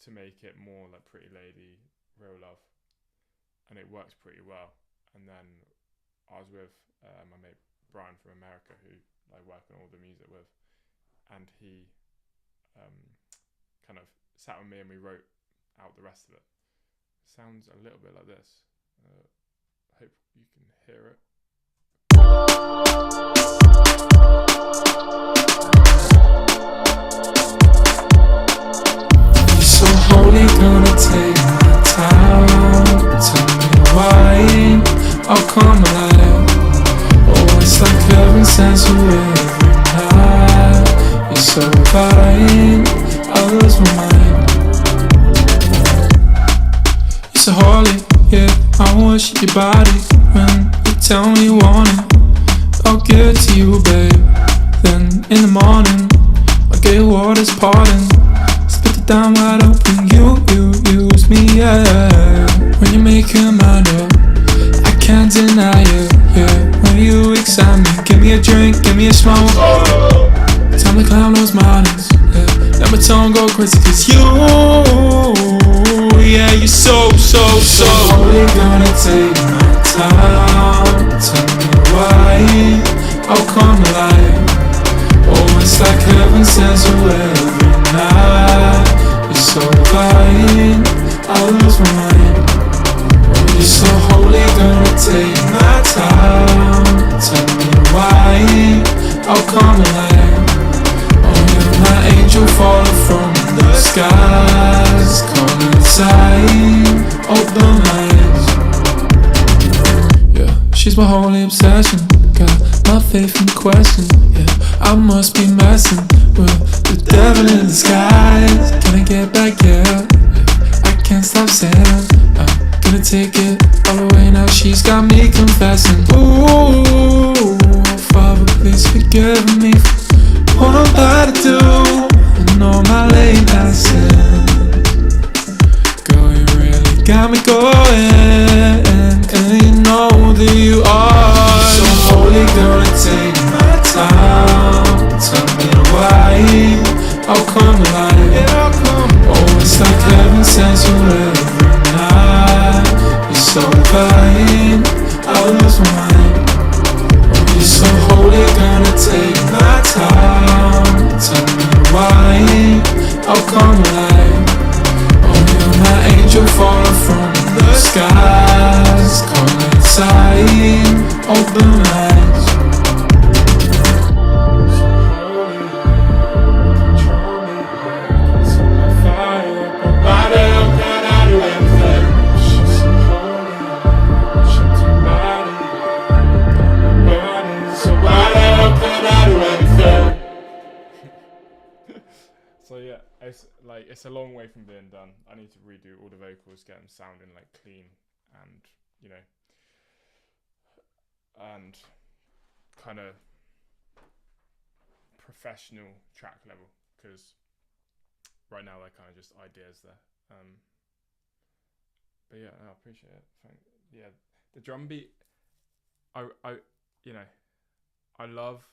to make it more like Pretty Lady, Real Love, and it works pretty well. And then I was with my mate Brian from America, who I work on all the music with, and he kind of sat with me and we wrote out the rest of it. Sounds a little bit like this. I hope you can hear it. sense of every night. You're so fine, I lose my mind. You're so holy, yeah, I worship your body. When you tell me you want it, I'll give it to you, babe. Then in the morning, I'll get your waters parting. Spit it down wide open, you use me, yeah. When you make your mind up, I can't deny it, yeah. When you excite me, give me a drink, give me a smoke. Time to climb those mountains, yeah. Let my tongue go crazy, cause yeah, you're so only gonna take my time. Tell me why, I'll come alive. Oh, it's like heaven sends you every night. You're so fine, I lose my mind. Oh, you're so holy, gonna take my time. Tell me why, I'll come alive. Oh, you're my angel falling from the skies. Come inside, open eyes. Yeah, she's my holy obsession. Got my faith in question. Yeah, I must be messing with the devil in disguise. Can I get back? Yeah, I can't stop saying I'm gonna take it all the way now. She's got me confessing. Ooh, Father, please forgive me for all that I do and all my late night sins. Girl, you really got me going, and you know that you are so holy. Gonna take my time. Tell me why, I'll come alive. Oh, it's like heaven sends you every night. You're so fine, I lose my mind. Oh, you're so holy, gonna take my time. Tell me why, I'll come alive. Oh, you're my angel falling from the skies. Come inside, open eyes. So yeah, it's a long way from being done. I need to redo all the vocals, get them sounding like clean and and kind of professional track level, because right now they're kind of just ideas there. But yeah, I appreciate it. Yeah, the drum beat, I love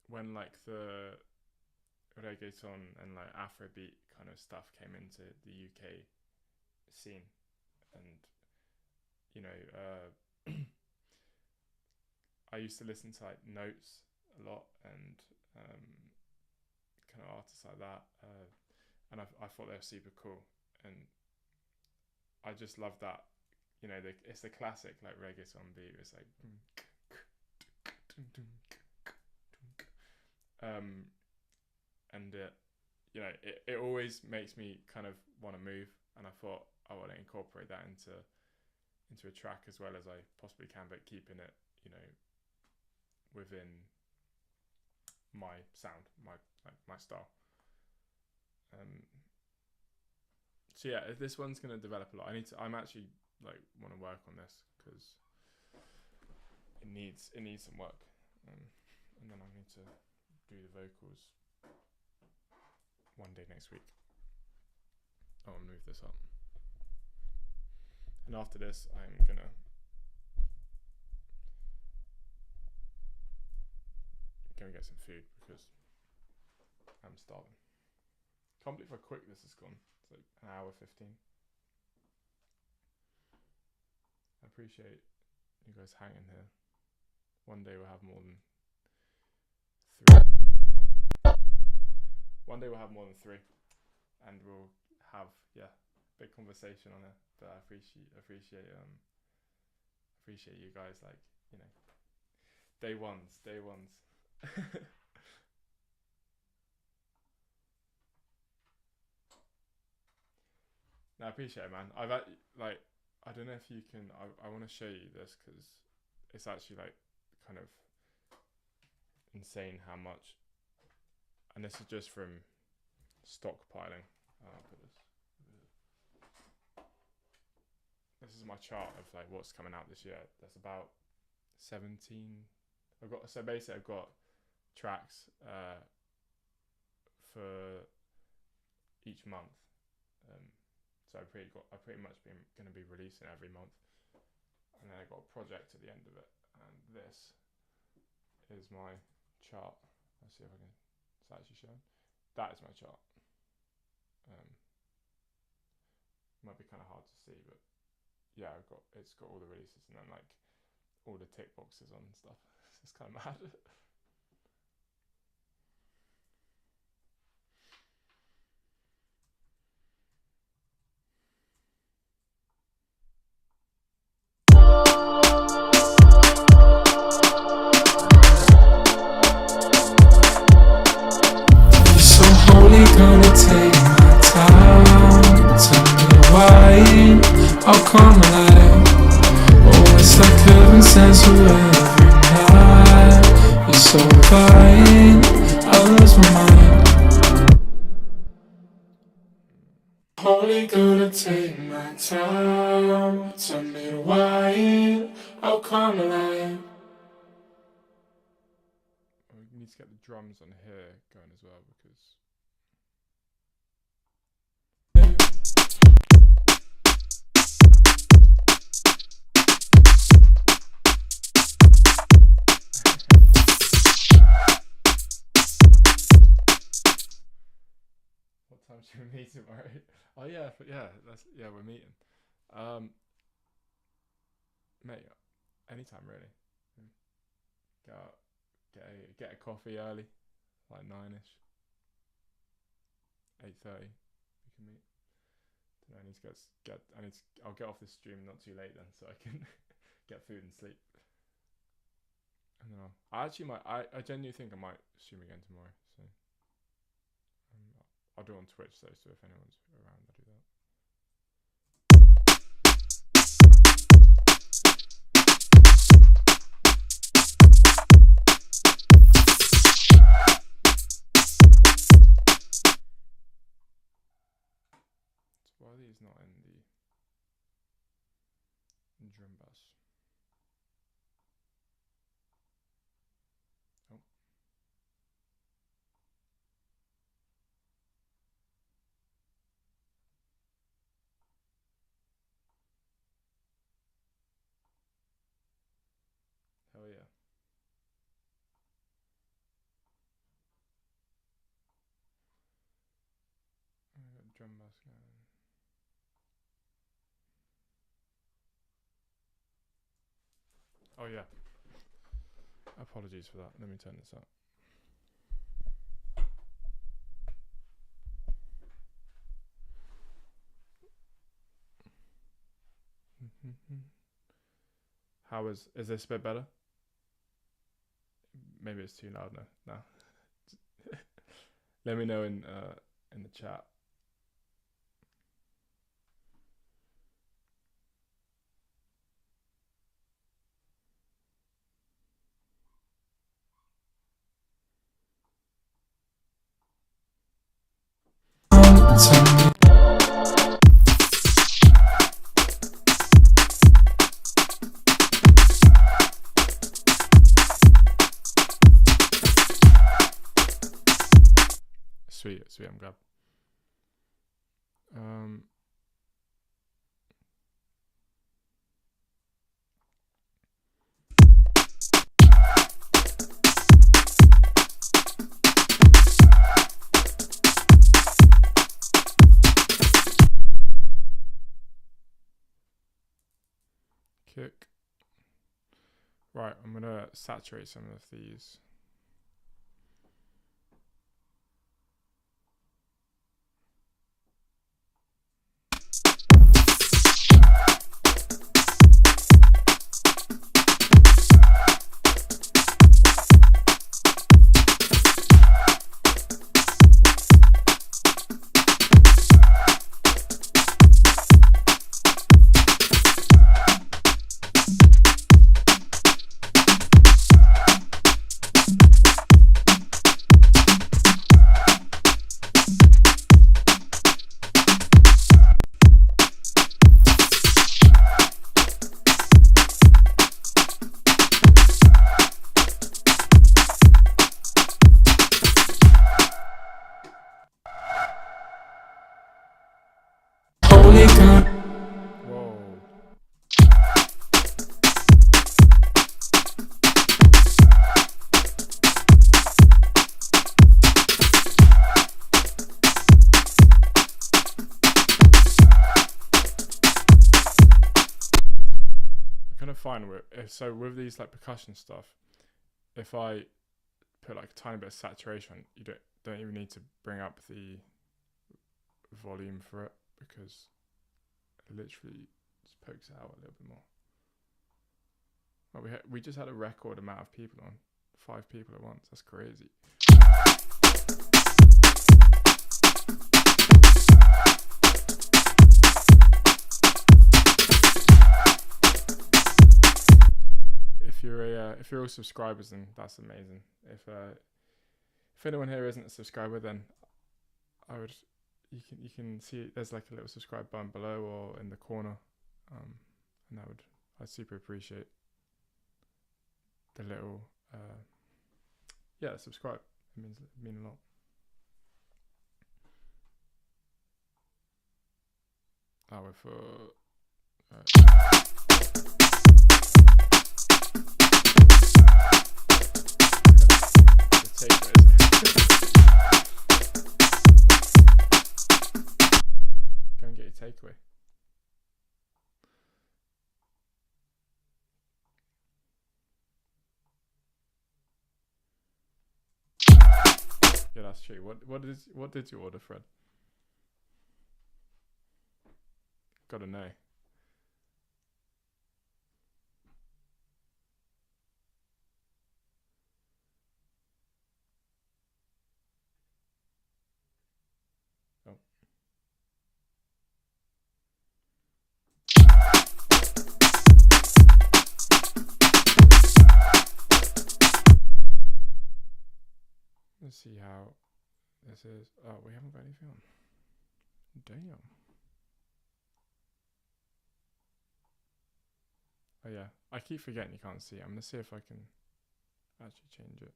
when like the reggaeton and like Afrobeat kind of stuff came into the UK scene, and I used to listen to like Notes a lot and kind of artists like that, and I thought they were super cool, and I just love that. It's the classic like reggaeton beat. It's like and it always makes me kind of want to move, and I thought I want to incorporate that into a track as well as I possibly can, but keeping it within my sound, my style. So yeah, this one's gonna develop a lot. I'm actually want to work on this because it needs some work, and then I need to do the vocals one day next week. I'll move this up, and after this I'm gonna get some food because I'm starving. Can't believe how quick this has gone. It's like an hour 15. I appreciate you guys hanging here. One day we'll have more than 3. One day we'll have more than 3, and we'll have big conversation on it. But I appreciate you guys, day ones. No, I appreciate it, man. I don't know if you can. I want to show you this because it's actually kind of insane how much, and this is just from stockpiling. This is my chart of like what's coming out this year. There's about 17. I've got tracks for each month. So I've pretty much been going to be releasing every month, and then I got a project at the end of it. And this is my chart. Let's see if I can. It's actually showing. That is my chart. Might be kind of hard to see, but yeah, it's got all the releases and then like all the tick boxes on and stuff. It's kind of mad. So holy, gonna take my time. Tell me why I'll come alive. Oh, it's like heaven sends you every night. You're so fine, I lost my mind. Holy, gonna take my time. Tell me why I'll come alive. We need to get the drums on here going as well because what time should we meet tomorrow? Oh yeah, we're meeting. Mate, anytime really. Go out, get a coffee early, like 9ish, 8:30. We can meet. I need to I'll get off this stream not too late then, so I can get food and sleep. And then I genuinely think I might stream again tomorrow. So I'll do it on Twitch though. So if anyone's around, I'll do that. Why are these not in the drum bus? Oh. Hell yeah. I got drum bus going. Oh yeah. Apologies for that. Let me turn this up. Is this a bit better? Maybe it's too loud now. No. Let me know in the chat. Sweet, I'm glad. Kick. Right, I'm gonna saturate some of these. find so with these like percussion stuff, if I put like a tiny bit of saturation, you don't even need to bring up the volume for it, because it literally just pokes it out a little bit more. Well, we just had a record amount of people on, 5 people at once. That's crazy. If you're all subscribers, then that's amazing. If anyone here isn't a subscriber, then you can see there's like a little subscribe button below or in the corner, and I'd super appreciate the little subscribe. It means a lot. We're for go and get your takeaway. Yeah, that's true. What did you order, Fred? Gotta know. Oh. Let's see how this is. Oh, we haven't got anything on. Damn. Oh yeah, I keep forgetting you can't see it. I'm gonna see if I can actually change it.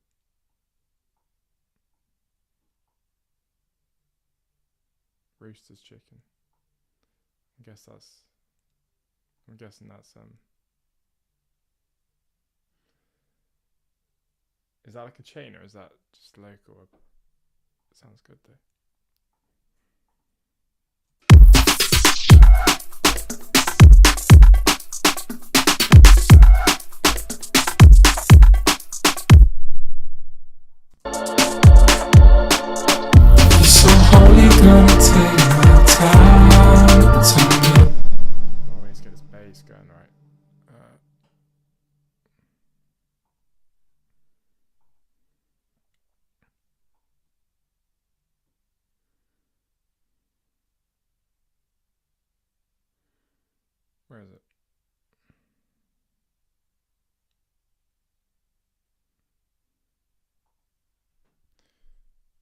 Rooster's chicken. I'm guessing that's is that like a chain, or is that just local? It sounds good though. Gonna take my time, tell me. Oh, we need to get this bass going, right? Where is it?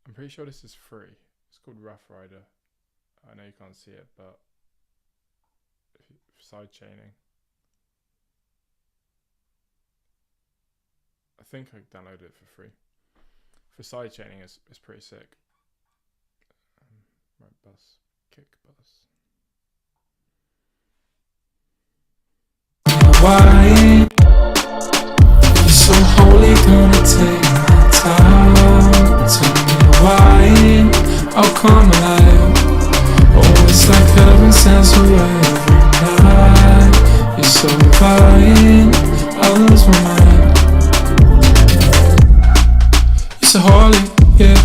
I'm pretty sure this is free. It's called Rough Rider. I know you can't see it, but side chaining. I think I downloaded it for free. For side chaining, it's pretty sick. Right, bus, kick bus. Why you so holy? Gonna take my time. Tell me why I'll come alive. Oh, it's like heaven sends her every night. You're so fine, I lose my mind. You're so holy, yeah.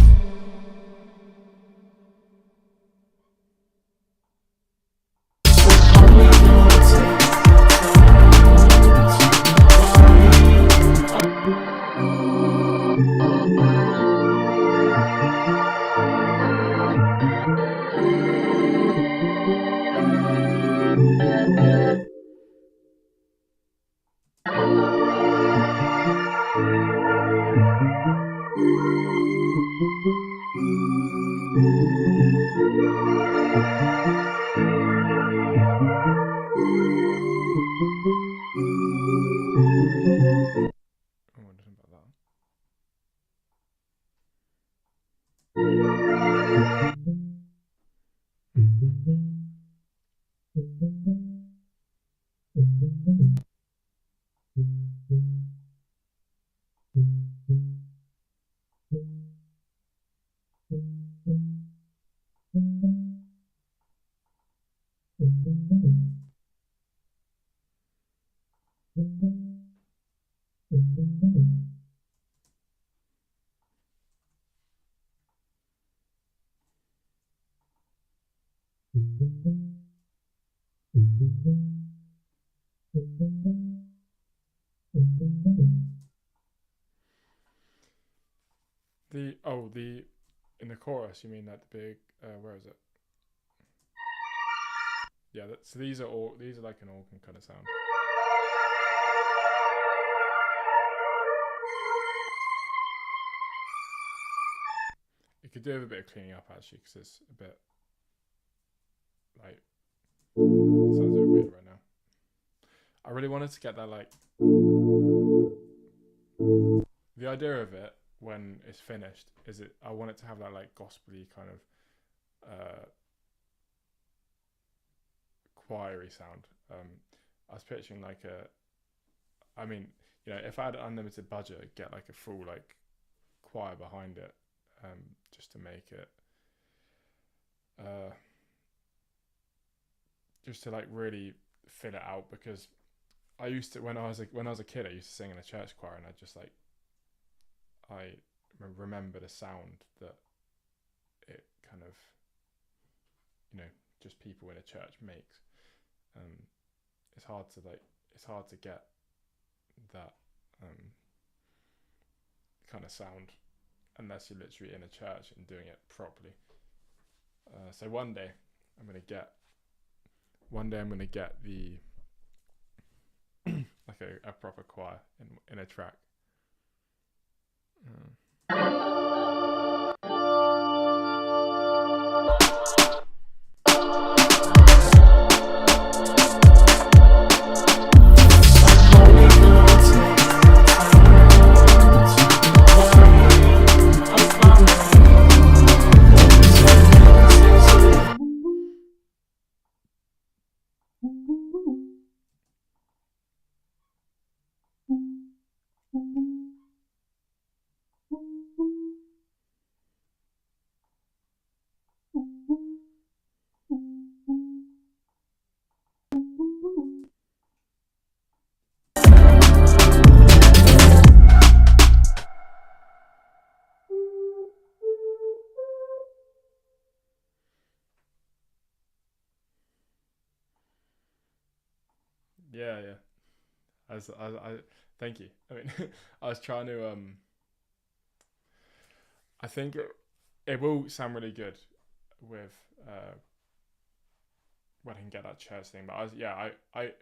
the in the chorus, you mean like the big where is it? Yeah, so these are like an organ kind of sound. You could do with a bit of cleaning up actually, because it's a bit like sounds a bit weird right now. I really wanted to get that like the idea of it when it's finished is I want it to have that like gospel-y kind of choiry sound. I was picturing like I mean, you know, if I had an unlimited budget, I'd get like a full like choir behind it, just to make it just to like really fill it out, because I used to when I was a kid I used to sing in a church choir, and I remember the sound that it kind of, you know, just people in a church makes. It's hard to get that kind of sound unless you're literally in a church and doing it properly. So one day I'm gonna get the like a proper choir in a track. Yeah. I thank you. I mean, I was trying to I think it will sound really good with when I can get that church thing. But I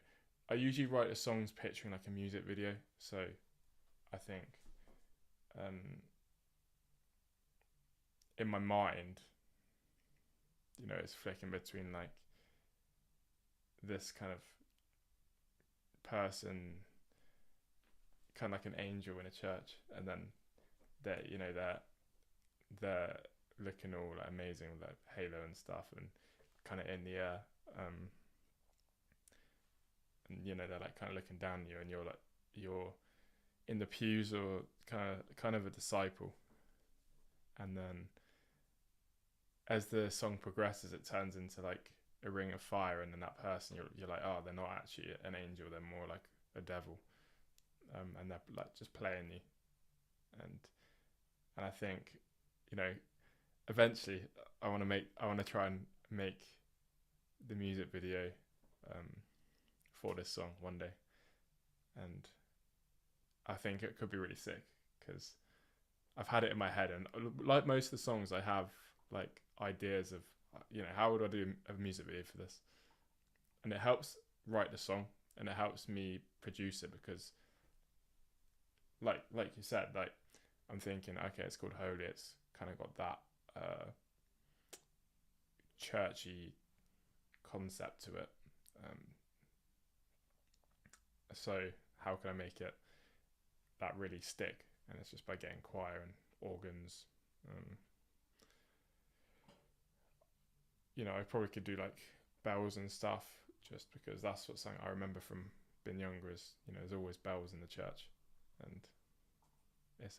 usually write the songs picturing like a music video, so I think in my mind, you know, it's flicking between like this kind of person, kind of like an angel in a church, and then they're looking all like amazing with like halo and stuff and kind of in the air, and you know they're like kind of looking down at you, and you're in the pews or kind of a disciple, and then as the song progresses it turns into like a ring of fire, and then that person you're like, oh, they're not actually an angel, they're more like a devil, and they're like just playing you, and I think, you know, eventually I want to try and make the music video for this song one day, and I think it could be really sick because I've had it in my head, and like most of the songs I have like ideas of, you know, how would I do a music video for this, and it helps write the song and it helps me produce it, because like you said, like I'm thinking, okay, it's called Holy, it's kind of got that churchy concept to it, so how can I make it that really stick? And it's just by getting choir and organs. You know, I probably could do like bells and stuff, just because that's what something I remember from being younger is, you know, there's always bells in the church, and it's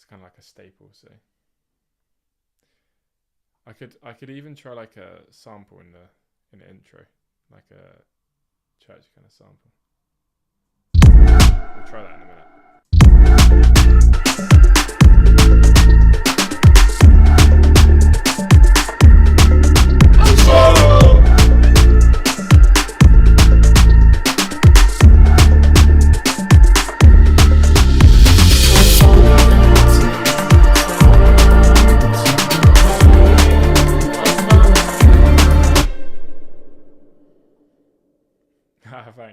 kind of like a staple. So I could even try like a sample in the intro, like a church kind of sample. We'll try that in a minute.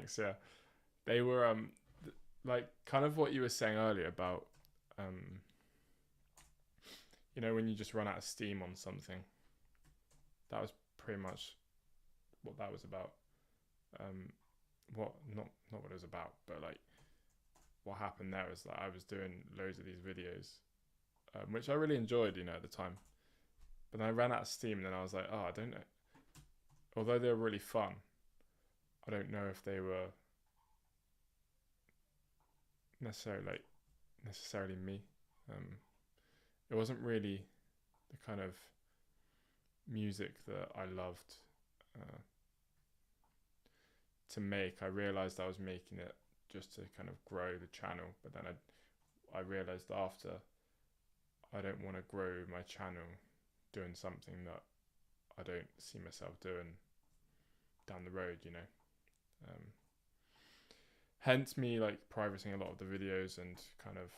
Thanks. Yeah, they were like kind of what you were saying earlier about when you just run out of steam on something. That was pretty much what that was about. Not what it was about, but like what happened there was that I was doing loads of these videos, which I really enjoyed, at the time. But then I ran out of steam, and then I was like, oh, I don't know. Although they were really fun, I don't know if they were necessarily me. It wasn't really the kind of music that I loved to make. I realized I was making it just to kind of grow the channel, but then I realized after I don't want to grow my channel doing something that I don't see myself doing down the road, hence me like privating a lot of the videos and kind of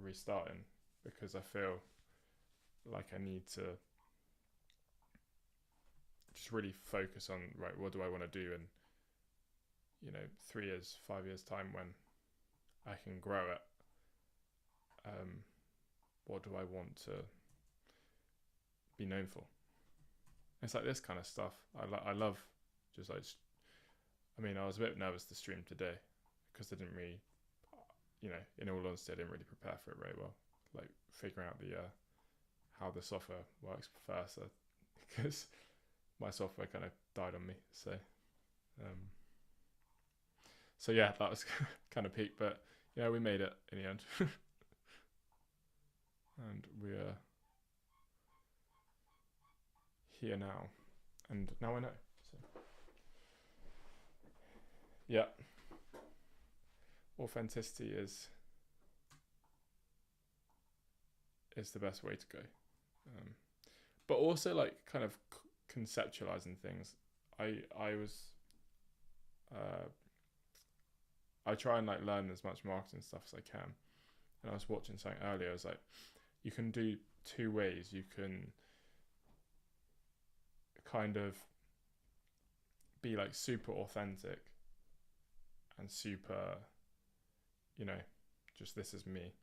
restarting, because I feel like I need to just really focus on, right, what do I want to do in 3 years, 5 years time when I can grow it. What do I want to be known for? It's like this kind of stuff. I love just like, I was a bit nervous to stream today because I didn't really, in all honesty, I didn't really prepare for it very well. Like figuring out the how the software works first, because my software kind of died on me. So yeah, that was kind of peak, but we made it in the end. And we're here now, and now I know. So yeah, authenticity is the best way to go, but also like kind of conceptualizing things. I try and like learn as much marketing stuff as I can, and I was watching something earlier. I was like, you can do two ways. You can kind of be like super authentic and super, just this is me.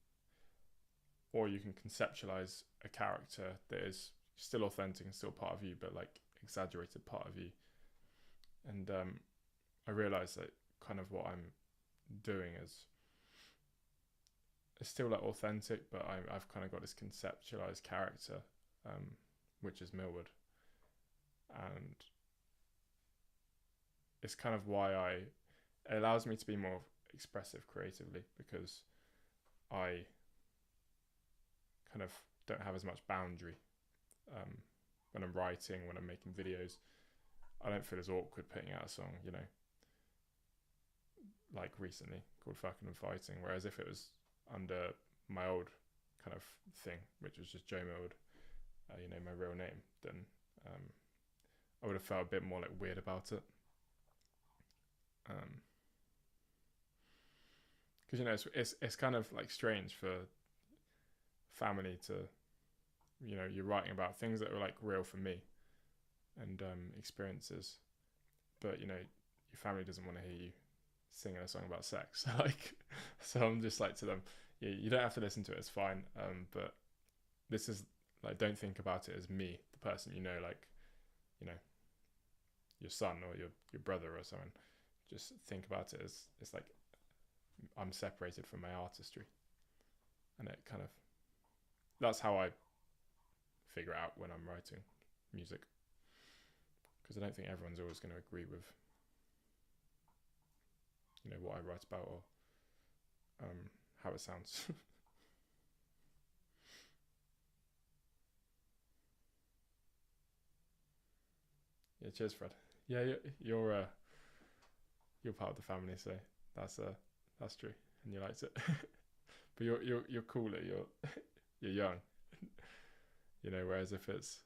Or you can conceptualize a character that is still authentic and still part of you, but like exaggerated part of you. And I realized that kind of what I'm doing is it's still like authentic, but I've kind of got this conceptualized character, which is Millwood. And it's kind of why it allows me to be more expressive creatively, because I kind of don't have as much boundary when I'm writing, when I'm making videos. I don't feel as awkward putting out a song, like recently called Fucking and Fighting, whereas if it was under my old kind of thing, which was just Joe Millwood, my real name, then I would have felt a bit more like weird about it. Because it's kind of like strange for family to, you're writing about things that are like real for me and experiences, but your family doesn't want to hear you singing a song about sex. So I'm just like to them, yeah, you don't have to listen to it, it's fine, but this is like, don't think about it as me, the person, your son or your brother or someone. Just think about it as it's like I'm separated from my artistry, and it kind of, that's how I figure out when I'm writing music, because I don't think everyone's always going to agree with what I write about or how it sounds. Yeah, cheers, Fred. Yeah, you're part of the family, so that's true, and you liked it. But you're cooler. You're young. Whereas if it's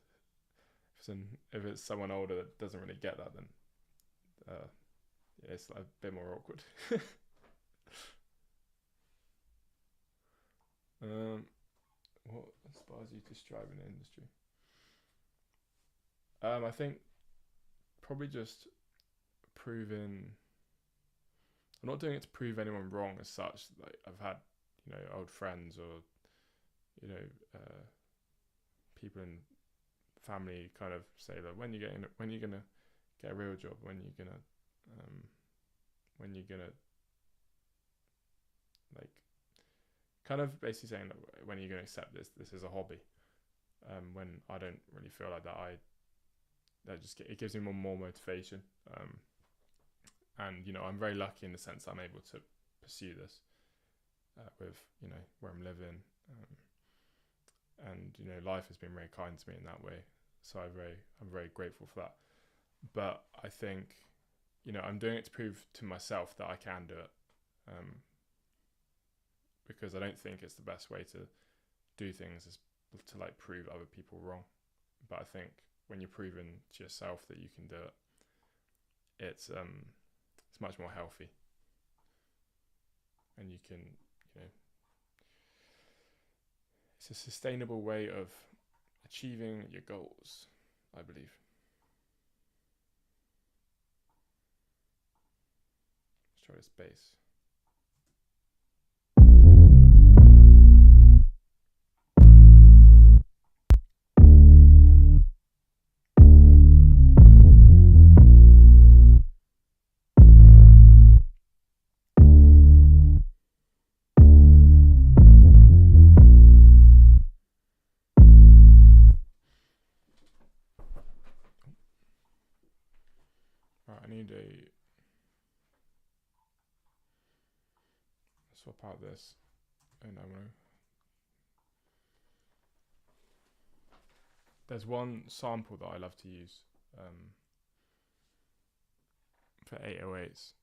someone older that doesn't really get that, then it's like a bit more awkward. What inspires you to strive in the industry? I think probably just proving. I'm not doing it to prove anyone wrong as such. Like I've had, old friends or, people in family kind of say that when you're gonna get a real job, when you're gonna like kind of basically saying that when you're gonna accept this is a hobby. When I don't really feel like that, it gives me more motivation. And I'm very lucky in the sense that I'm able to pursue this with where I'm living, and life has been very kind to me in that way. So I'm very grateful for that. But I think I'm doing it to prove to myself that I can do it, because I don't think it's the best way to do things is to like prove other people wrong. But I think when you're proving to yourself that you can do it, it's much more healthy, and you can it's a sustainable way of achieving your goals, I believe. Let's try this bass. Right, I need a swap out this, and I want to. There's one sample that I love to use for 808s,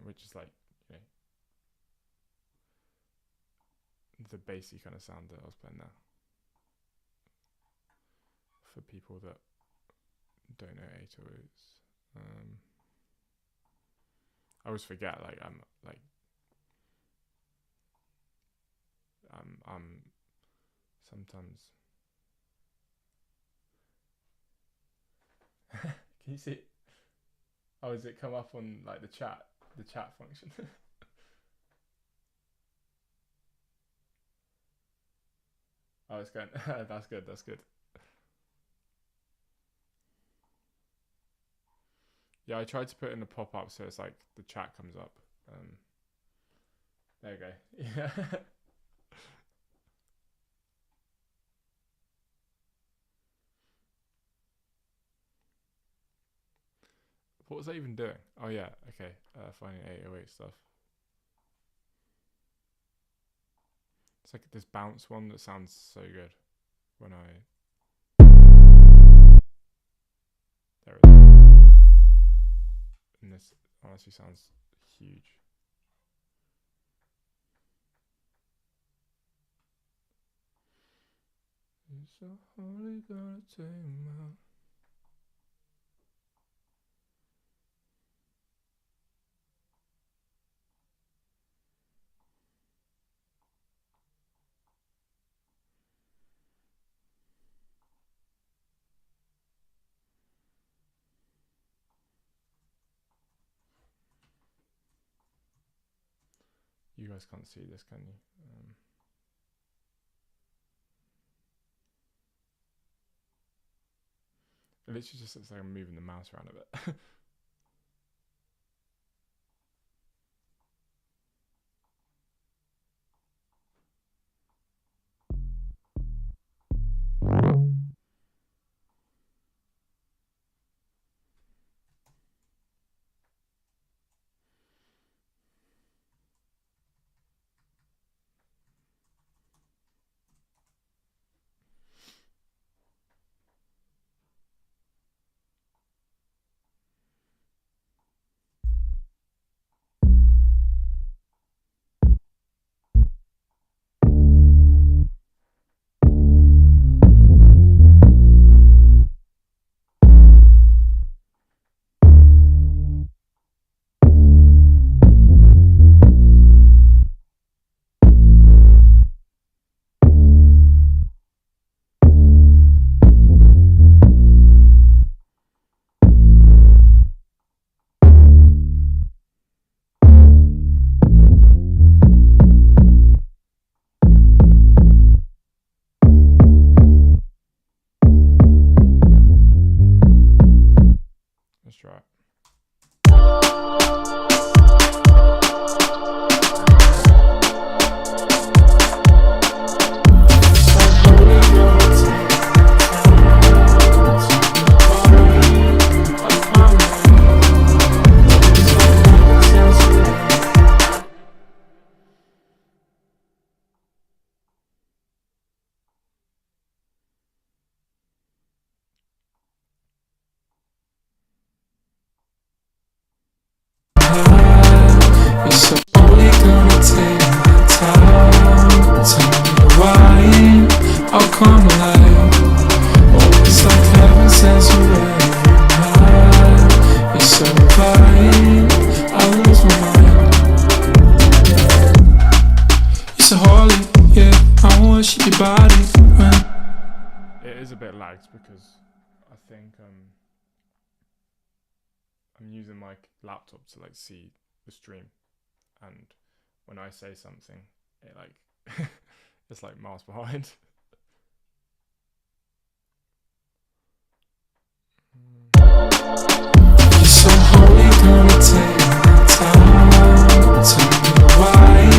which is like the bassy kind of sound that I was playing there. For people that don't know 808s. I always forget, I'm sometimes. Can you see it? Oh, has it come up on like the chat function? Oh, it's going. That's good. Yeah, I tried to put in a pop-up so it's like the chat comes up. There you go. Yeah. What was I even doing? Oh yeah, okay. Finding 808 stuff. It's like this bounce one that sounds so good when I. There it is. And this honestly sounds huge. It's so hardly gonna take him out. You guys can't see this, can you? It literally just looks like I'm moving the mouse around a bit. so holy, yeah. I worship your body. It is a bit lagged because I think I'm using my laptop to like see the stream, and when I say something, it like it's like miles behind. You're so holy, gonna take my time. Tell me why,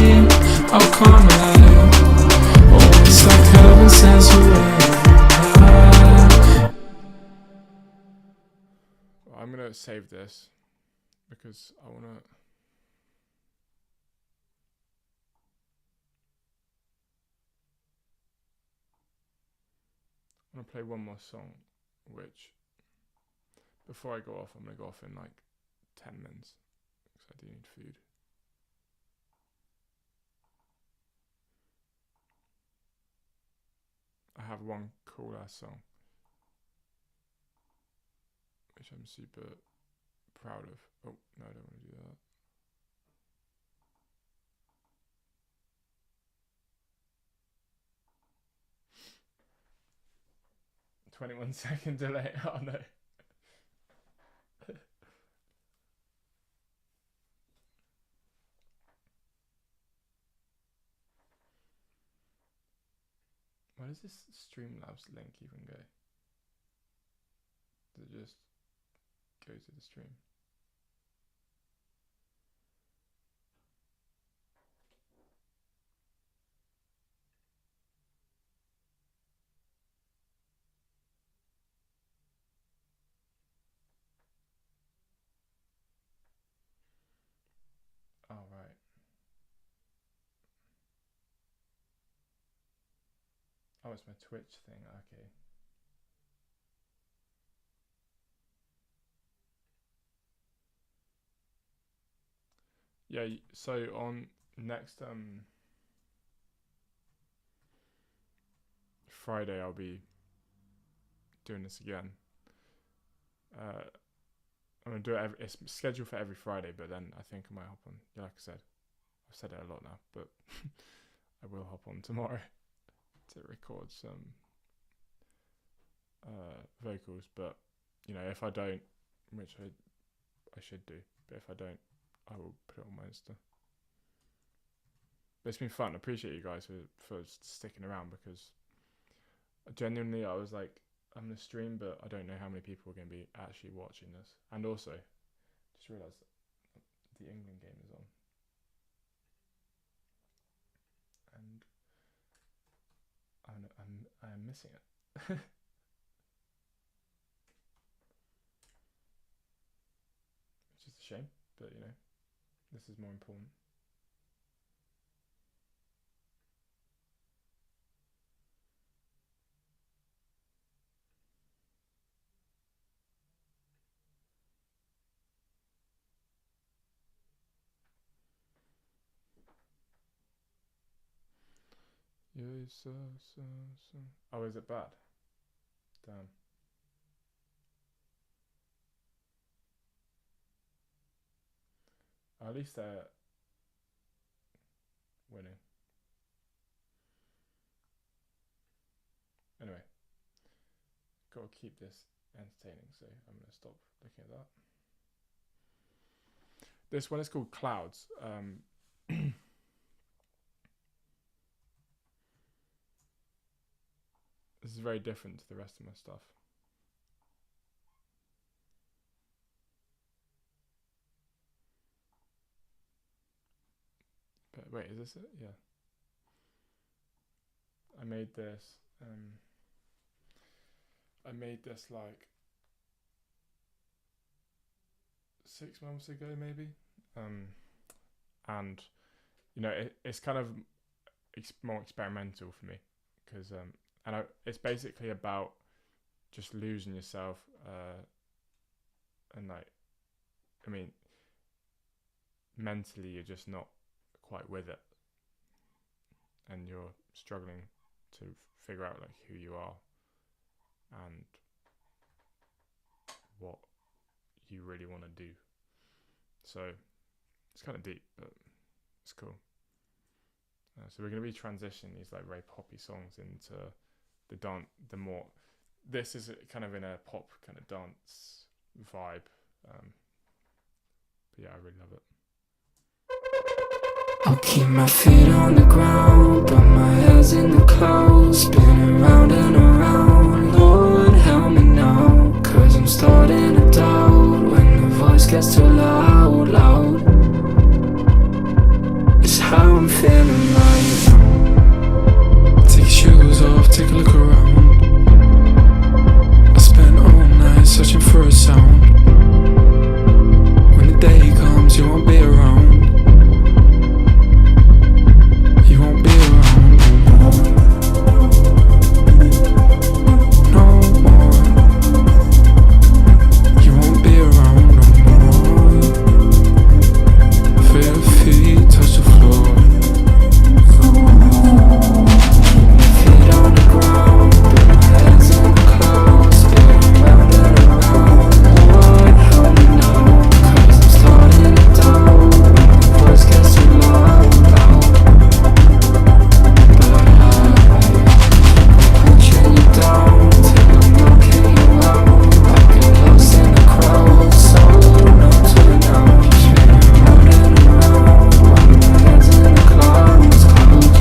how come oh, it's like heaven sends you I'm gonna save this because I wanna. I'm gonna play one more song, which before I go off, I'm gonna go off in like 10 minutes because I do need food. I have one cool ass song, which I'm super proud of. Oh, no, I don't want to do that. "21-second delay." Oh no. Where does this Streamlabs link even go? Does it just go to the stream? Oh, right. Oh, it's my Twitch thing. Okay. Yeah, so on next Friday I'll be doing this again. I'm gonna do it it's scheduled for every Friday, but then I think I might hop on. Yeah, like I said, I've said it a lot now, but I will hop on tomorrow to record some vocals. But you know, if I don't, which I should do, but if I don't, I will put it on my Insta. But it's been fun. I appreciate you guys for sticking around, because genuinely I was like, I'm gonna stream, but I don't know how many people are gonna be actually watching this. And also, just realised that the England game is on, and I'm missing it. Which is a shame, but you know, this is more important. Yeah, so. Oh, is it bad? Damn. At least they're winning. Anyway, gotta keep this entertaining, so I'm gonna stop looking at that. This one is called Clouds. This is very different to the rest of my stuff. But wait, is this it? Yeah. I made this like 6 months ago, maybe. And you know, it's kind of more experimental for me, because it's basically about just losing yourself, and like, I mean, mentally you're just not quite with it, and you're struggling to figure out like who you are and what you really want to do. So it's kind of deep, but it's cool. So we're going to be transitioning these like very poppy songs into the more. This is kind of in a pop kind of dance vibe. But yeah, I really love it. I'll keep my feet on the ground, but my head's in the clouds, spinning round and around. Lord, help me now, 'cause I'm starting to doubt when the voice gets too loud, loud. It's how I'm feeling right now. Take your shoes off, take a look around. I spent all night searching for a sound. When the day comes, you won't be around. You won't be around no more. You won't be around no more. Feel your feet touch the floor. Feet on the ground, but my head's in the clouds, spinning round and around. Lord, help me now, 'cause I'm starting to doubt when the voice gets too loud, loud. But I pushing you down till I'm knocking you out. I get lost in the crowd, so numb to it now. Spinning round and around while my head's in the clouds, clouds.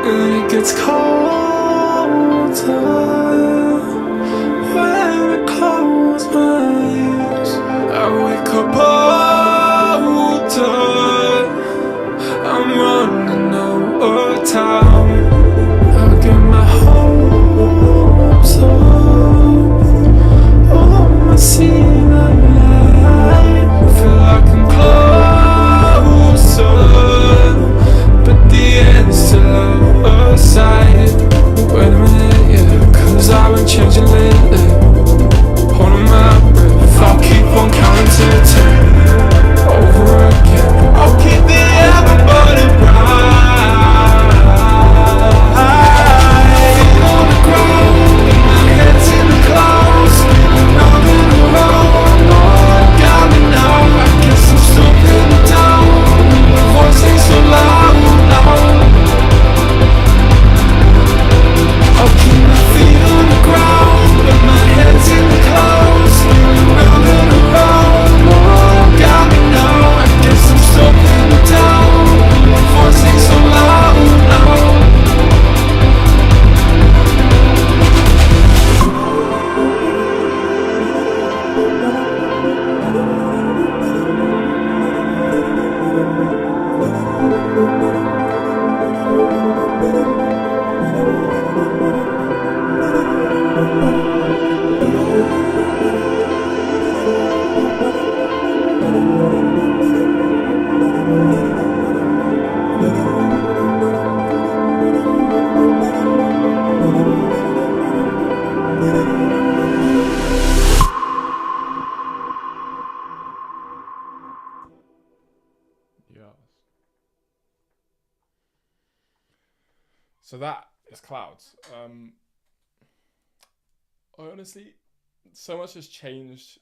And it gets colder when I close my eyes. I wake up older. I'm running out of time. I get my hopes up. Oh, I see the light. Feel like I'm closer, but the end's still outside. Wait a minute, yeah, 'cause I've been changing lately. Holding my breath, I'll keep on counting to 10 over again. I'll keep the everybody bright. Feet on the ground, and my head's in the clouds, spinning round and around. Lord, got me now. I guess I'm stopping down. My voice ain't so loud, loud. I'll keep my feet on the ground, but my head's in the clouds, spinning round and around. Lord, got me now. I guess I'm stopping down. My voice ain't so loud, loud. Yes. So that is Clouds. I honestly, so much has changed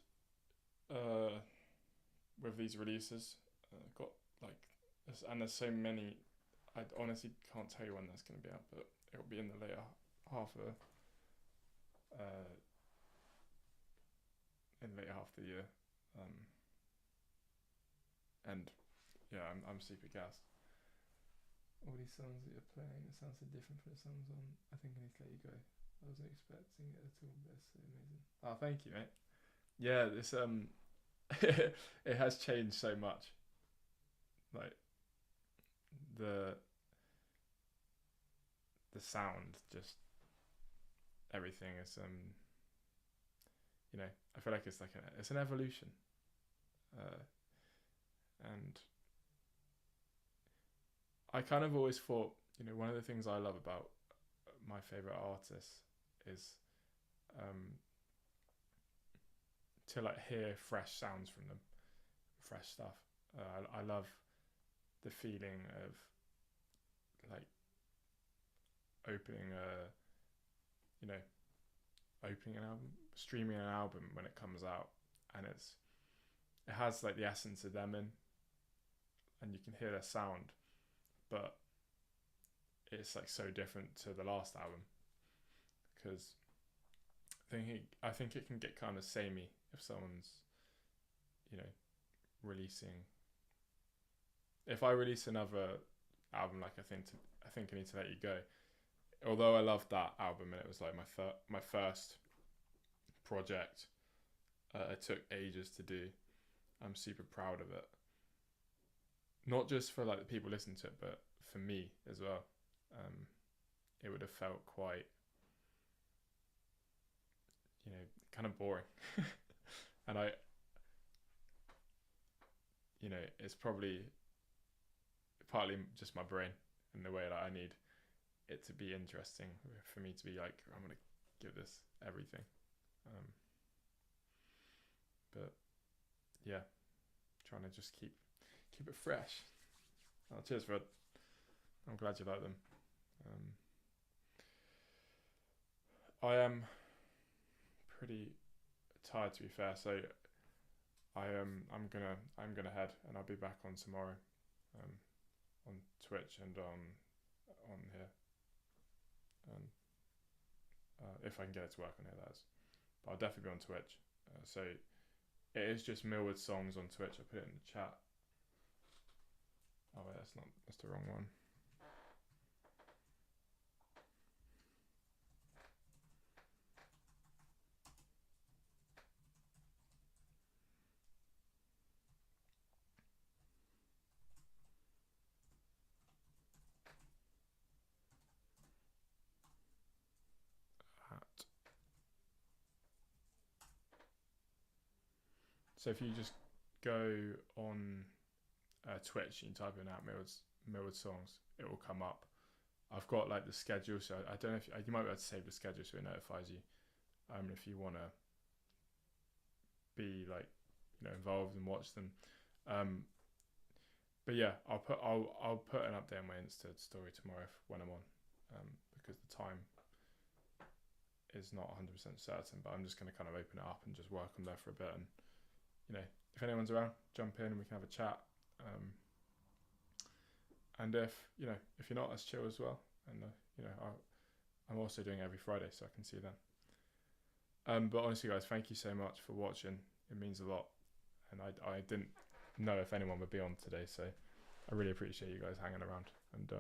with these releases. Got like, and there's so many. I honestly can't tell you when that's going to be out, but it will be in the later half of the year. And yeah, I'm super gassed. All these songs that you're playing, it sounds so different from the songs on I Think I Need to Let You Go. I wasn't expecting it at all, but it's so amazing. Oh, thank you, mate. Yeah, this it has changed so much. Like the sound, just everything is I feel like it's like it's an evolution. And I kind of always thought, one of the things I love about my favorite artists is to like hear fresh sounds from them, fresh stuff. I love the feeling of like opening an album, streaming an album when it comes out, and it has like the essence of them in, and you can hear their sound, but it's like so different to the last album, because I think it can get kind of samey if someone's, you know, releasing. If I release another album like I think I Need to Let You Go, although I loved that album and it was like my first project, it took ages to do. I'm super proud of it. Not just for like the people listening to it, but for me as well. It would have felt quite, you know, kind of boring. And you know, it's probably partly just my brain and the way that I need it to be interesting for me to be like, I'm going to give this everything. But yeah, trying to just keep it fresh. Oh, cheers, Fred. I'm glad you like them. I am pretty tired, to be fair, so I'm gonna head, and I'll be back on tomorrow, on Twitch and on here, if I can get it to work on here, that is. But I'll definitely be on Twitch. So it is just Millwood Songs on Twitch. I put it in the chat. Oh wait, that's the wrong one. So if you just go on Twitch and you type in out Millwood Songs, it will come up. I've got like the schedule, so I don't know if you might be able to save the schedule so it notifies you. If you want to be like, you know, involved and watch them. But yeah, I'll put an update on my Insta story tomorrow when I'm on, because the time is not 100% certain. But I'm just going to kind of open it up and just work on there for a bit, and you know, if anyone's around, jump in and we can have a chat. And if you're not, that's chill as well. And you know, I'm also doing every Friday, so I can see them. But honestly, guys, thank you so much for watching. It means a lot, and I didn't know if anyone would be on today, so I really appreciate you guys hanging around and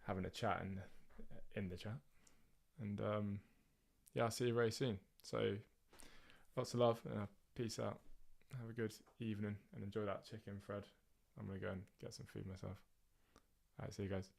having a chat in the chat. And yeah, I'll see you very soon. So lots of love, and peace out. Have a good evening and enjoy that chicken, Fred. I'm gonna go and get some food myself. Alright, see you guys.